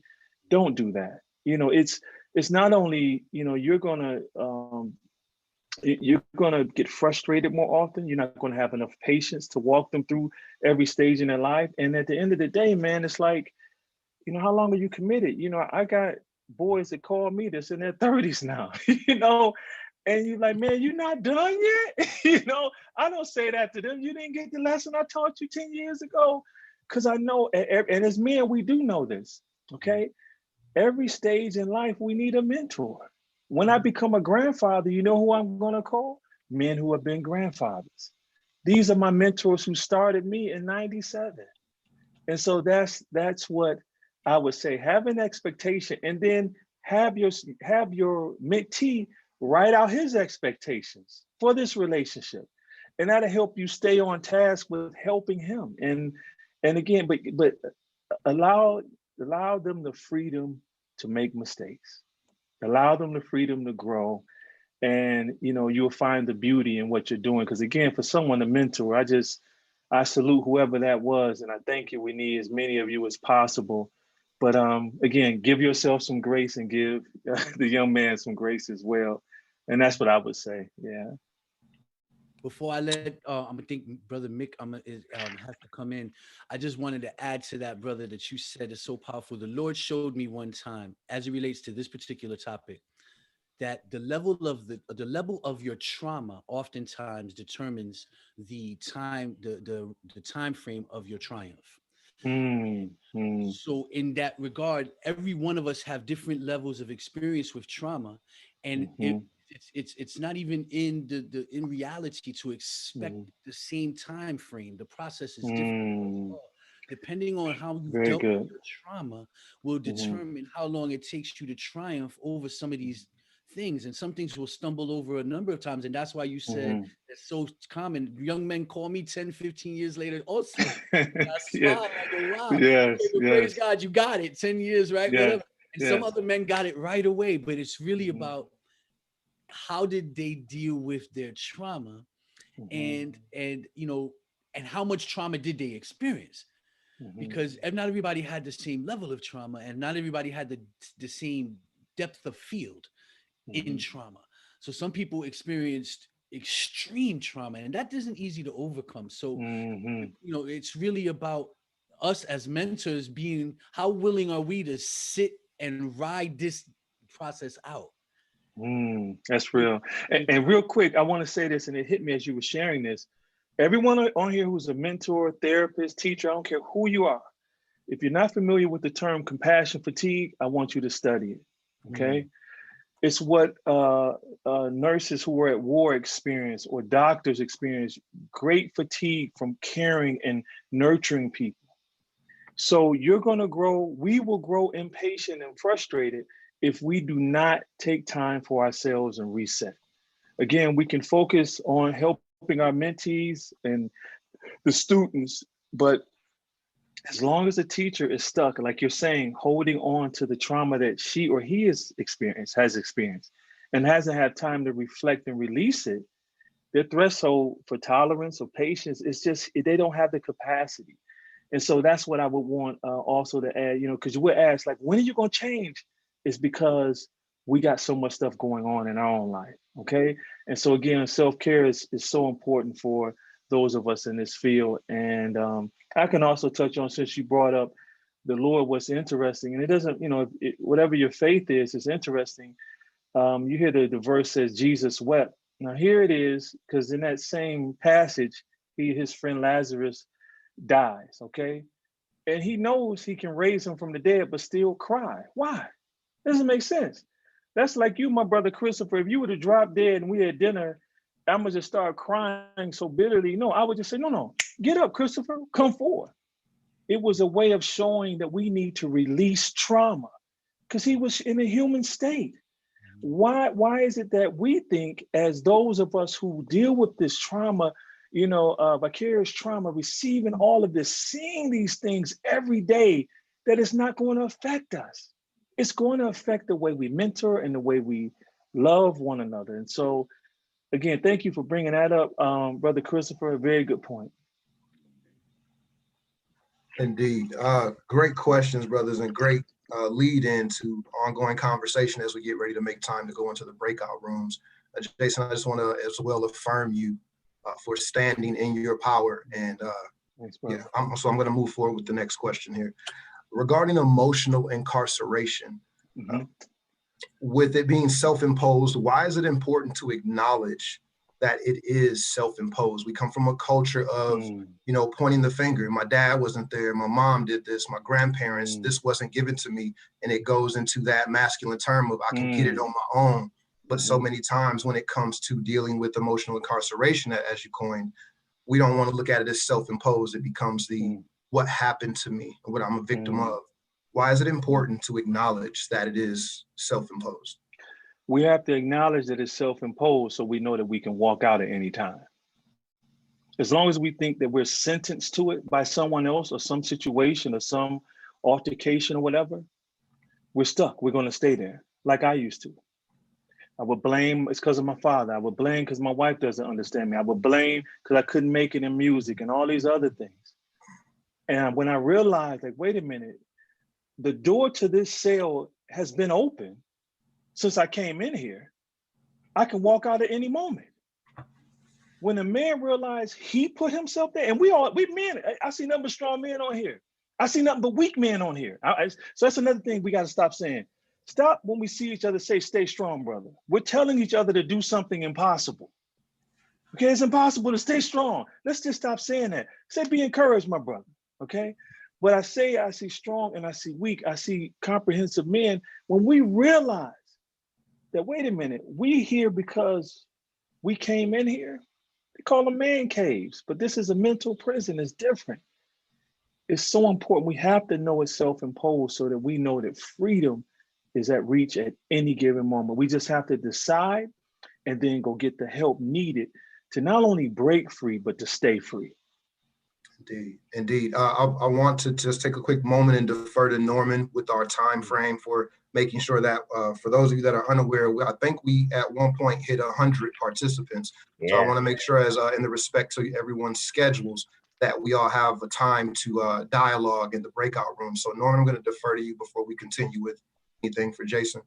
D: don't do that. It's not only, you're gonna get frustrated more often. You're not gonna have enough patience to walk them through every stage in their life. And at the end of the day, man, it's like, how long are you committed? I got boys that call me that's in their 30s now, and you're like, man, you're not done yet. I don't say that to them. You didn't get the lesson I taught you 10 years ago. because I know, and as men, we do know this, okay? Every stage in life, we need a mentor. When I become a grandfather, you know who I'm going to call? Men who have been grandfathers. These are my mentors who started me in 97. And so that's what I would say. Have an expectation, and then have your mentee write out his expectations for this relationship. And that'll help you stay on task with helping him. And again, but allow them the freedom to make mistakes. Allow them the freedom to grow. And you'll find the beauty in what you're doing. Because again, for someone to mentor, I salute whoever that was, and I thank you. We need as many of you as possible. But again, give yourself some grace and give the young man some grace as well. And that's what I would say. Yeah.
H: Before I let, I'm gonna think Brother Mick has to come in. I just wanted to add to that, brother, that you said is so powerful. The Lord showed me one time, as it relates to this particular topic, that the level of your trauma oftentimes determines the time frame of your triumph. So in that regard, every one of us have different levels of experience with trauma, and it's not even in reality to expect the same time frame. The process is different. Depending on how you dealt with your trauma will determine how long it takes you to triumph over some of these things. And some things will stumble over a number of times. And that's why you said it's so common. Young men call me 10, 15 years later. Also, I smile. I go, wow.
D: Yes,
H: okay, well, praise God, you got it. 10 years, right?
D: Yes,
H: whatever. And some other men got it right away. But it's really about how did they deal with their trauma, and how much trauma did they experience? Because not everybody had the same level of trauma, and not everybody had the same depth of field in trauma. So some people experienced extreme trauma, and that isn't easy to overcome. So it's really about us as mentors being, how willing are we to sit and ride this process out?
D: That's real. And real quick, I want to say this, and it hit me as you were sharing this. Everyone on here who's a mentor, therapist, teacher, I don't care who you are, if you're not familiar with the term compassion fatigue, I want you to study it, okay? It's what nurses who are at war experience, or doctors experience, great fatigue from caring and nurturing people. So you're gonna grow, we will grow impatient and frustrated if we do not take time for ourselves and reset. Again, we can focus on helping our mentees and the students, but as long as a teacher is stuck, like you're saying, holding on to the trauma that she or he has experienced, and hasn't had time to reflect and release it, their threshold for tolerance or patience is just, they don't have the capacity. And so that's what I would want also to add, because we're asked, like, when are you going to change? It's because we got so much stuff going on in our own life, okay? And so again, self-care is so important for those of us in this field. And I can also touch on, since you brought up the Lord, what's interesting, and it doesn't, whatever your faith is, it's interesting. You hear the verse says Jesus wept. Now here it is, because in that same passage, his friend Lazarus dies, okay? And he knows he can raise him from the dead, but still cry. Why? Doesn't make sense. That's like you, my brother Christopher. If you were to drop dead and we had dinner, I'm gonna just start crying so bitterly. No, I would just say, no, get up, Christopher, come forward. It was a way of showing that we need to release trauma, because he was in a human state. Why is it that we think, as those of us who deal with this trauma, vicarious trauma, receiving all of this, seeing these things every day, that it's not going to affect us? It's going to affect the way we mentor and the way we love one another. And so, again, thank you for bringing that up, Brother Christopher. A very good point.
I: Indeed. Great questions, brothers, and great lead into ongoing conversation as we get ready to make time to go into the breakout rooms. Jason, I just want to as well affirm you for standing in your power. And
D: Thanks,
I: so I'm going to move forward with the next question here. Regarding emotional incarceration, with it being self-imposed, why is it important to acknowledge that it is self-imposed. We come from a culture of, you know, pointing the finger. My dad wasn't there. My mom did this. My grandparents, this wasn't given to me. And it goes into that masculine term of I can get it on my own. But so many times when it comes to dealing with emotional incarceration, as you coined, we don't want to look at it as self-imposed. It becomes the what happened to me, what I'm a victim of. Why is it important to acknowledge that it is self-imposed?
D: We have to acknowledge that it's self-imposed so we know that we can walk out at any time. As long as we think that we're sentenced to it by someone else or some situation or some altercation or whatever, we're stuck. We're going to stay there like I used to. I would blame it's because of my father. I would blame because my wife doesn't understand me. I would blame because I couldn't make it in music and all these other things. And when I realized, like, wait a minute, the door to this cell has been open since I came in here. I can walk out at any moment. When a man realized he put himself there, and we men, I see nothing but strong men on here. I see nothing but weak men on here. So that's another thing we got to stop saying. Stop when we see each other say, stay strong, brother. We're telling each other to do something impossible. Okay, it's impossible to stay strong. Let's just stop saying that. Say, be encouraged, my brother, okay? But I see strong and I see weak. I see comprehensive men. When we realize that, wait a minute, we here because we came in here. They call them man caves, but this is a mental prison. It's different. It's so important. We have to know it's self-imposed so that we know that freedom is at reach at any given moment. We just have to decide and then go get the help needed to not only break free, but to stay free.
I: Indeed. I want to just take a quick moment and defer to Norman with our time frame for making sure that for those of you that are unaware, I think we at one point hit 100 participants. So I want to make sure, as in the respect to everyone's schedules, that we all have a time to dialogue in the breakout room. So Norman, I'm going to defer to you before we continue with anything for Jason.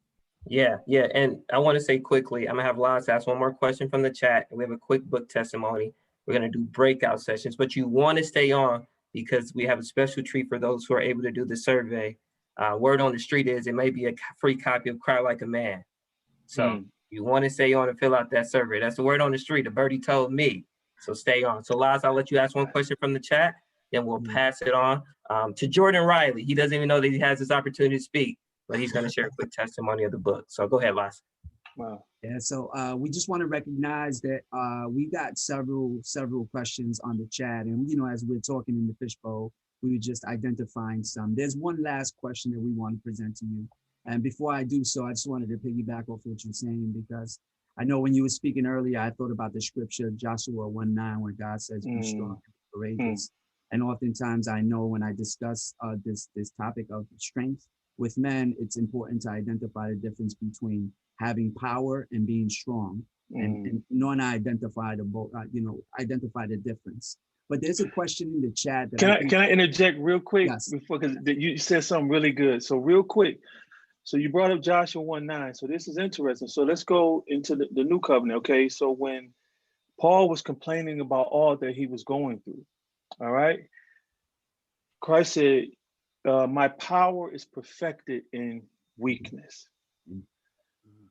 F: Yeah. And I want to say quickly, I'm gonna have Laz ask one more question from the chat. We have a quick book testimony. We're gonna do breakout sessions, but you want to stay on because we have a special treat for those who are able to do the survey. Word on the street is it may be a free copy of Cry Like a Man. So you want to stay on and fill out that survey. That's the word on the street. The birdie told me. So stay on. So Laz, I'll let you ask one question from the chat, then we'll pass it on to Jordan Riley. He doesn't even know that he has this opportunity to speak, but he's going to share a quick testimony of the book. So go ahead, Laz.
D: Wow.
G: Yeah, so we just want to recognize that we got several questions on the chat, and as we're talking in the fishbowl, we were just identifying some. There's one last question that we want to present to you, and before I do so, I just wanted to piggyback off what you're saying, because I know when you were speaking earlier, I thought about the scripture Joshua 1:9, where God says, "Be strong and courageous." And oftentimes, I know when I discuss this topic of strength with men, it's important to identify the difference between having power and being strong, and identify the difference. But there's a question in the chat that
D: can I interject real quick?
G: Yes.
D: Before, because you said something really good. So real quick, so you brought up Joshua 1:9. So this is interesting. So let's go into the new covenant. Okay, so when Paul was complaining about all that he was going through, all right, Christ said, "My power is perfected in weakness."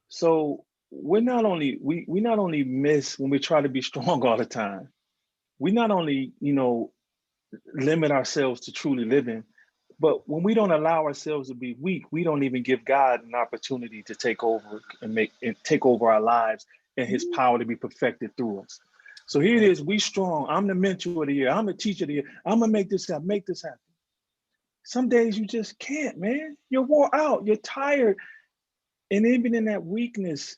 D: So we not only miss when we try to be strong all the time. We not only, limit ourselves to truly living, but when we don't allow ourselves to be weak, we don't even give God an opportunity to take over and take over our lives and his power to be perfected through us. So here it is, we strong. I'm the mentor of the year. I'm the teacher of the year. I'm gonna make this happen. Some days you just can't, man. You're wore out, you're tired. And even in that weakness,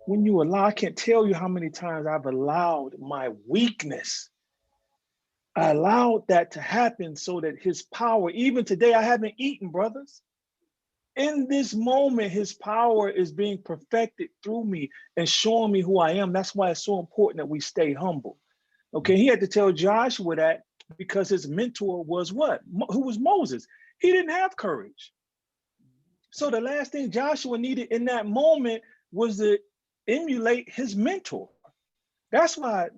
D: when you allow, I can't tell you how many times I've allowed my weakness. I allowed that to happen so that his power, even today, I haven't eaten, brothers. In this moment, his power is being perfected through me and showing me who I am. That's why it's so important that we stay humble. Okay, he had to tell Joshua that because his mentor was what? Who was Moses? He didn't have courage. So the last thing Joshua needed in that moment was to emulate his mentor. That's why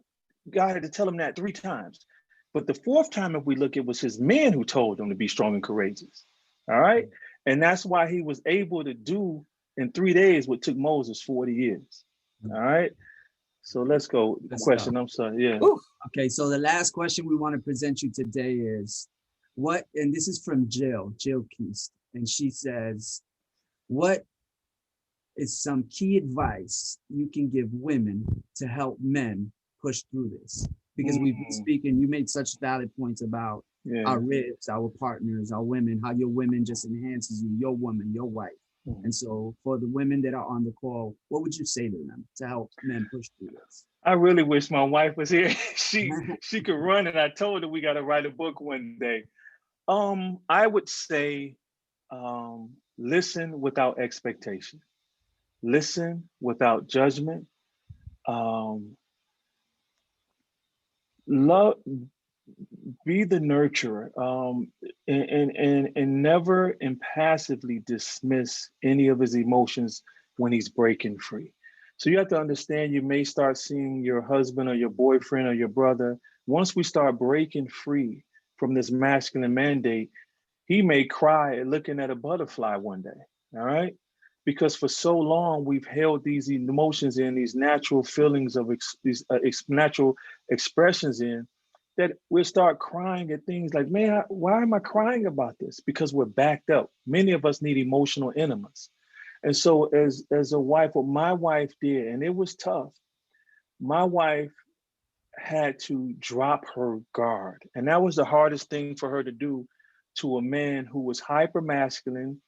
D: God had to tell him that 3 times. But the 4th time, if we look, it was his men who told him to be strong and courageous. All right. And that's why he was able to do in 3 days what took Moses 40 years. All right. So let's go.
G: Let's
D: Question.
G: go.
D: I'm sorry. Yeah.
F: Ooh.
G: Okay, so the last question we want to present you today is what, and this is from Jill Keast, and she says, what is some key advice you can give women to help men push through this? Because we've been speaking, you made such valid points about our ribs, our partners, our women, how your women just enhances you, your woman, your wife. And so for the women that are on the call, what would you say to them to help men push through this?
D: I really wish my wife was here. she could run, and I told her we got to write a book one day. I would say, listen without expectation. Listen without judgment. Love, be the nurturer, and never impassively dismiss any of his emotions when he's breaking free. So you have to understand, you may start seeing your husband or your boyfriend or your brother. Once we start breaking free from this masculine mandate, he may cry at looking at a butterfly one day, all right? Because for so long, we've held these emotions in, these natural feelings of these natural expressions in, that we'll start crying at things like, man, why am I crying about this? Because we're backed up. Many of us need emotional intimacy. And so as a wife, what my wife did, and it was tough, my wife had to drop her guard. And that was the hardest thing for her to do to a man who was hyper masculine.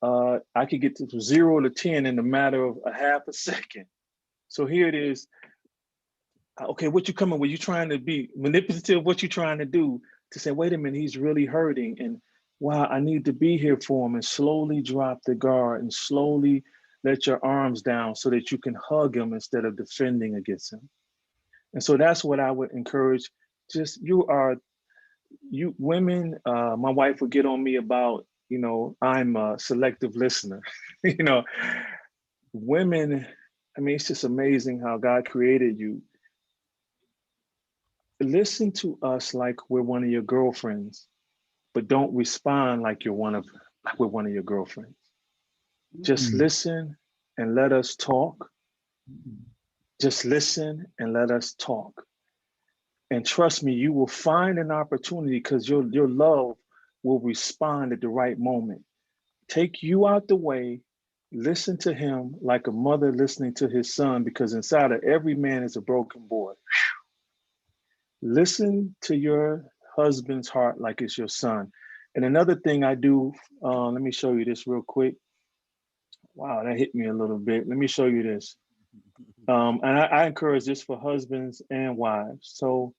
D: I could get to 0 to 10 in a matter of a half a second. So here it is. Okay, what you coming with? You trying to be manipulative? What you trying to do to say, wait a minute, he's really hurting. And wow, I need to be here for him, and slowly drop the guard and slowly let your arms down so that you can hug him instead of defending against him. And so that's what I would encourage. Just you women, my wife would get on me about, I'm a selective listener. Women, I mean, it's just amazing how God created you. Listen to us like we're one of your girlfriends, but don't respond like we're one of your girlfriends. Just listen and let us talk. Just listen and let us talk. And trust me, you will find an opportunity, because your love will respond at the right moment. Take you out the way, listen to him like a mother listening to his son, because inside of every man is a broken boy. Listen to your husband's heart like it's your son. And another thing I do, let me show you this real quick. Wow, that hit me a little bit. Let me show you this. And I encourage this for husbands and wives. So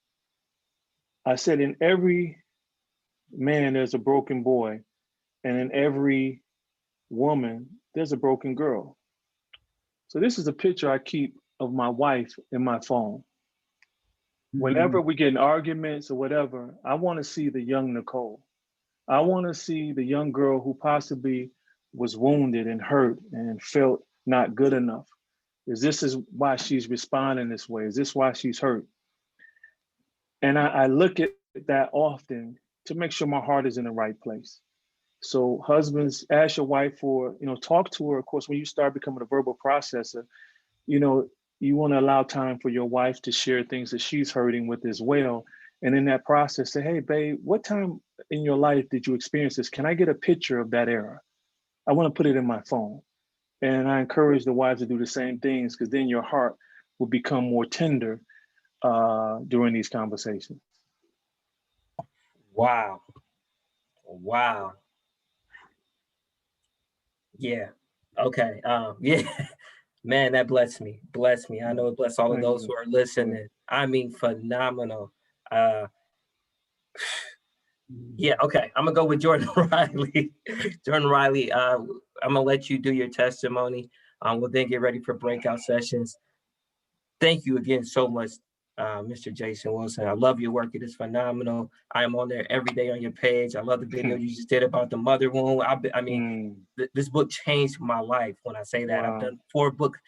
D: I said, in every man, there's a broken boy, and in every woman, there's a broken girl. So this is a picture I keep of my wife in my phone. Whenever we get in arguments or whatever, I want to see the young Nicole. I want to see the young girl who possibly was wounded and hurt and felt not good enough. This is why she's responding this way? Is this why she's hurt? And I look at that often to make sure my heart is in the right place. So husbands, ask your wife for, talk to her. Of course, when you start becoming a verbal processor, you want to allow time for your wife to share things that she's hurting with as well. And in that process, say, hey, babe, what time in your life did you experience this? Can I get a picture of that era? I want to put it in my phone. And I encourage the wives to do the same things, because then your heart will become more tender during these conversations.
F: Wow. Yeah. Okay. Yeah. Man, that blessed me. I know it blessed all of those who are listening. I mean, phenomenal. Yeah, okay. I'm gonna go with Jordan Riley. Jordan Riley, I'm gonna let you do your testimony. We'll then get ready for breakout sessions. Thank you again so much, Mr. Jason Wilson. I love your work. It is phenomenal. I am on there every day on your page. I love the video you just did about the mother wound. This book changed my life. When I say that, I've done four book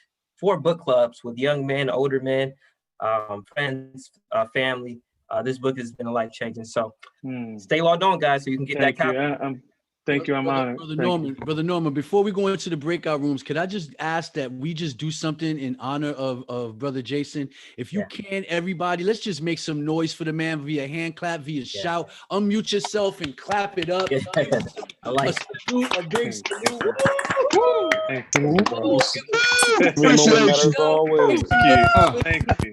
F: clubs with young men, older men, friends, family. This book has been life changing. So stay logged on, guys, so you can get that copy.
D: Thank you. I'm honored.
H: Brother Norman, before we go into the breakout rooms, could I just ask that we just do something in honor of Brother Jason? If you can, everybody, let's just make some noise for the man via hand clap, via shout. Unmute yourself and clap it up.
F: I like
H: a salute, a big salute.
D: Woo! Thank you, bro.
E: Appreciation.
D: Always. Thank you.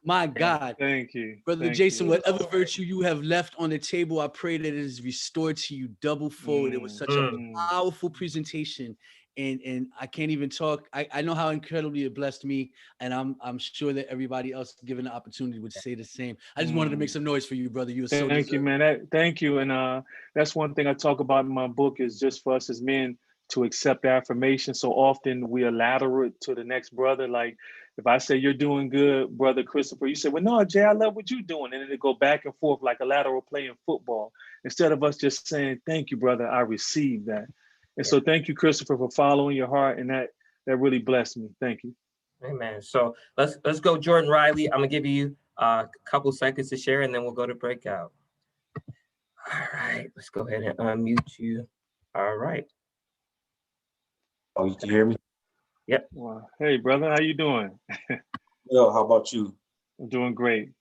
H: My God.
D: Thank you.
H: Brother Jason, whatever virtue you have left on the table, I pray that it is restored to you double fold. It was such a powerful presentation. And I can't even talk. I know how incredibly it blessed me. And I'm sure that everybody else given the opportunity would say the same. I just wanted to make some noise for you, brother. You were so deserving.
D: Thank you, man. Thank you. And that's one thing I talk about in my book is just for us as men to accept affirmation. So often we are lateral to the next brother. Like if I say you're doing good, brother Christopher, you say, well, no, Jay, I love what you're doing. And then it go back and forth like a lateral play in football. Instead of us just saying, thank you, brother, I received that. And so thank you, Christopher, for following your heart. And that really blessed me. Thank you.
F: Amen. So let's go, Jordan Riley. I'm gonna give you a couple seconds to share, and then we'll go to breakout. All right, let's go ahead and unmute you. All right.
J: Oh, you can hear me?
F: Yep.
D: Wow. Hey, brother, how you doing?
J: Well, how about you?
D: I'm doing great.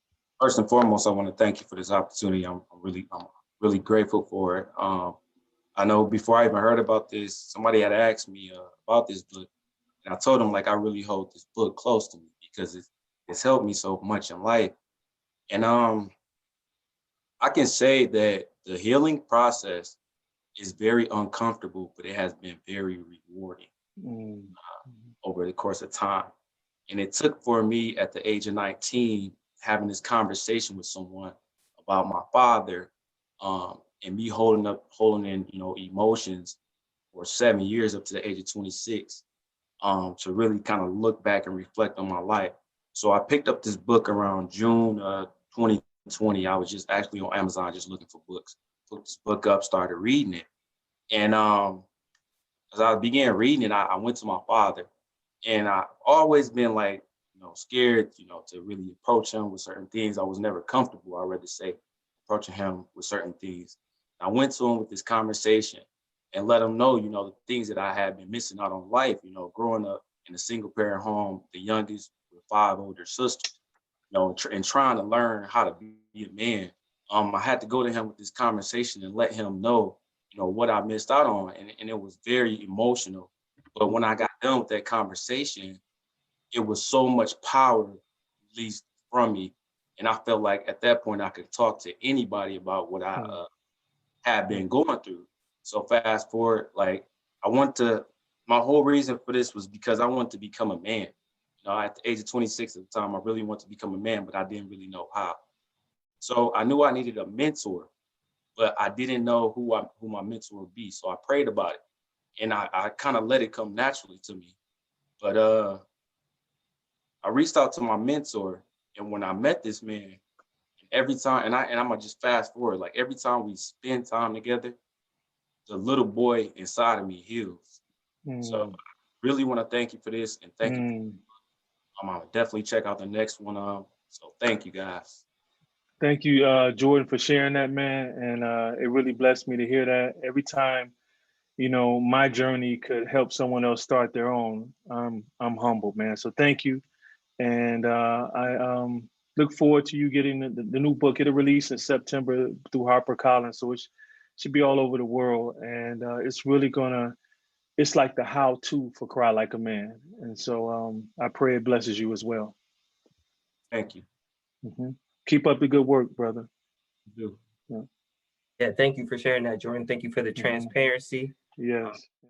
J: First and foremost, I want to thank you for this opportunity. I'm really grateful for it. I know before I even heard about this, somebody had asked me about this book, and I told them like I really hold this book close to me because it's helped me so much in life. And I can say that the healing process is very uncomfortable, but it has been very rewarding over the course of time. And it took for me at the age of 19, having this conversation with someone about my father, and me holding in, emotions for 7 years up to the age of 26, to really kind of look back and reflect on my life. So I picked up this book around June 2020. I was just actually on Amazon just looking for books. Put this book up, started reading it. And as I began reading it, I went to my father. And I've always been like, scared, to really approach him with certain things. I was never comfortable, I'd rather say, approaching him with certain things. I went to him with this conversation and let him know, the things that I had been missing out on life, growing up in a single parent home, the youngest with 5 older sisters, and trying to learn how to be a man. I had to go to him with this conversation and let him know, what I missed out on. And it was very emotional. But when I got done with that conversation, it was so much power released from me. And I felt like at that point, I could talk to anybody about what I had been going through. So fast forward, my whole reason for this was because I wanted to become a man. At the age of 26 at the time, I really wanted to become a man, but I didn't really know how. So I knew I needed a mentor, but I didn't know who my mentor would be. So I prayed about it. And I kind of let it come naturally to me. But I reached out to my mentor, and when I met this man, every time, and I'm gonna just fast forward, like every time we spend time together, the little boy inside of me heals. So I really want to thank you for this, and thank you. I'm gonna definitely check out the next one. So thank you guys.
D: Thank you, Jordan, for sharing that, man. And it really blessed me to hear that. Every time, my journey could help someone else start their own, I'm humbled, man. So thank you. And I look forward to you getting the new book. It'll release in September through HarperCollins. So it should be all over the world. And it's really it's like the how-to for Cry Like a Man. And so I pray it blesses you as well.
J: Thank you.
D: Keep up the good work, brother.
F: Yeah, thank you for sharing that, Jordan. Thank you for the transparency.
D: Yes.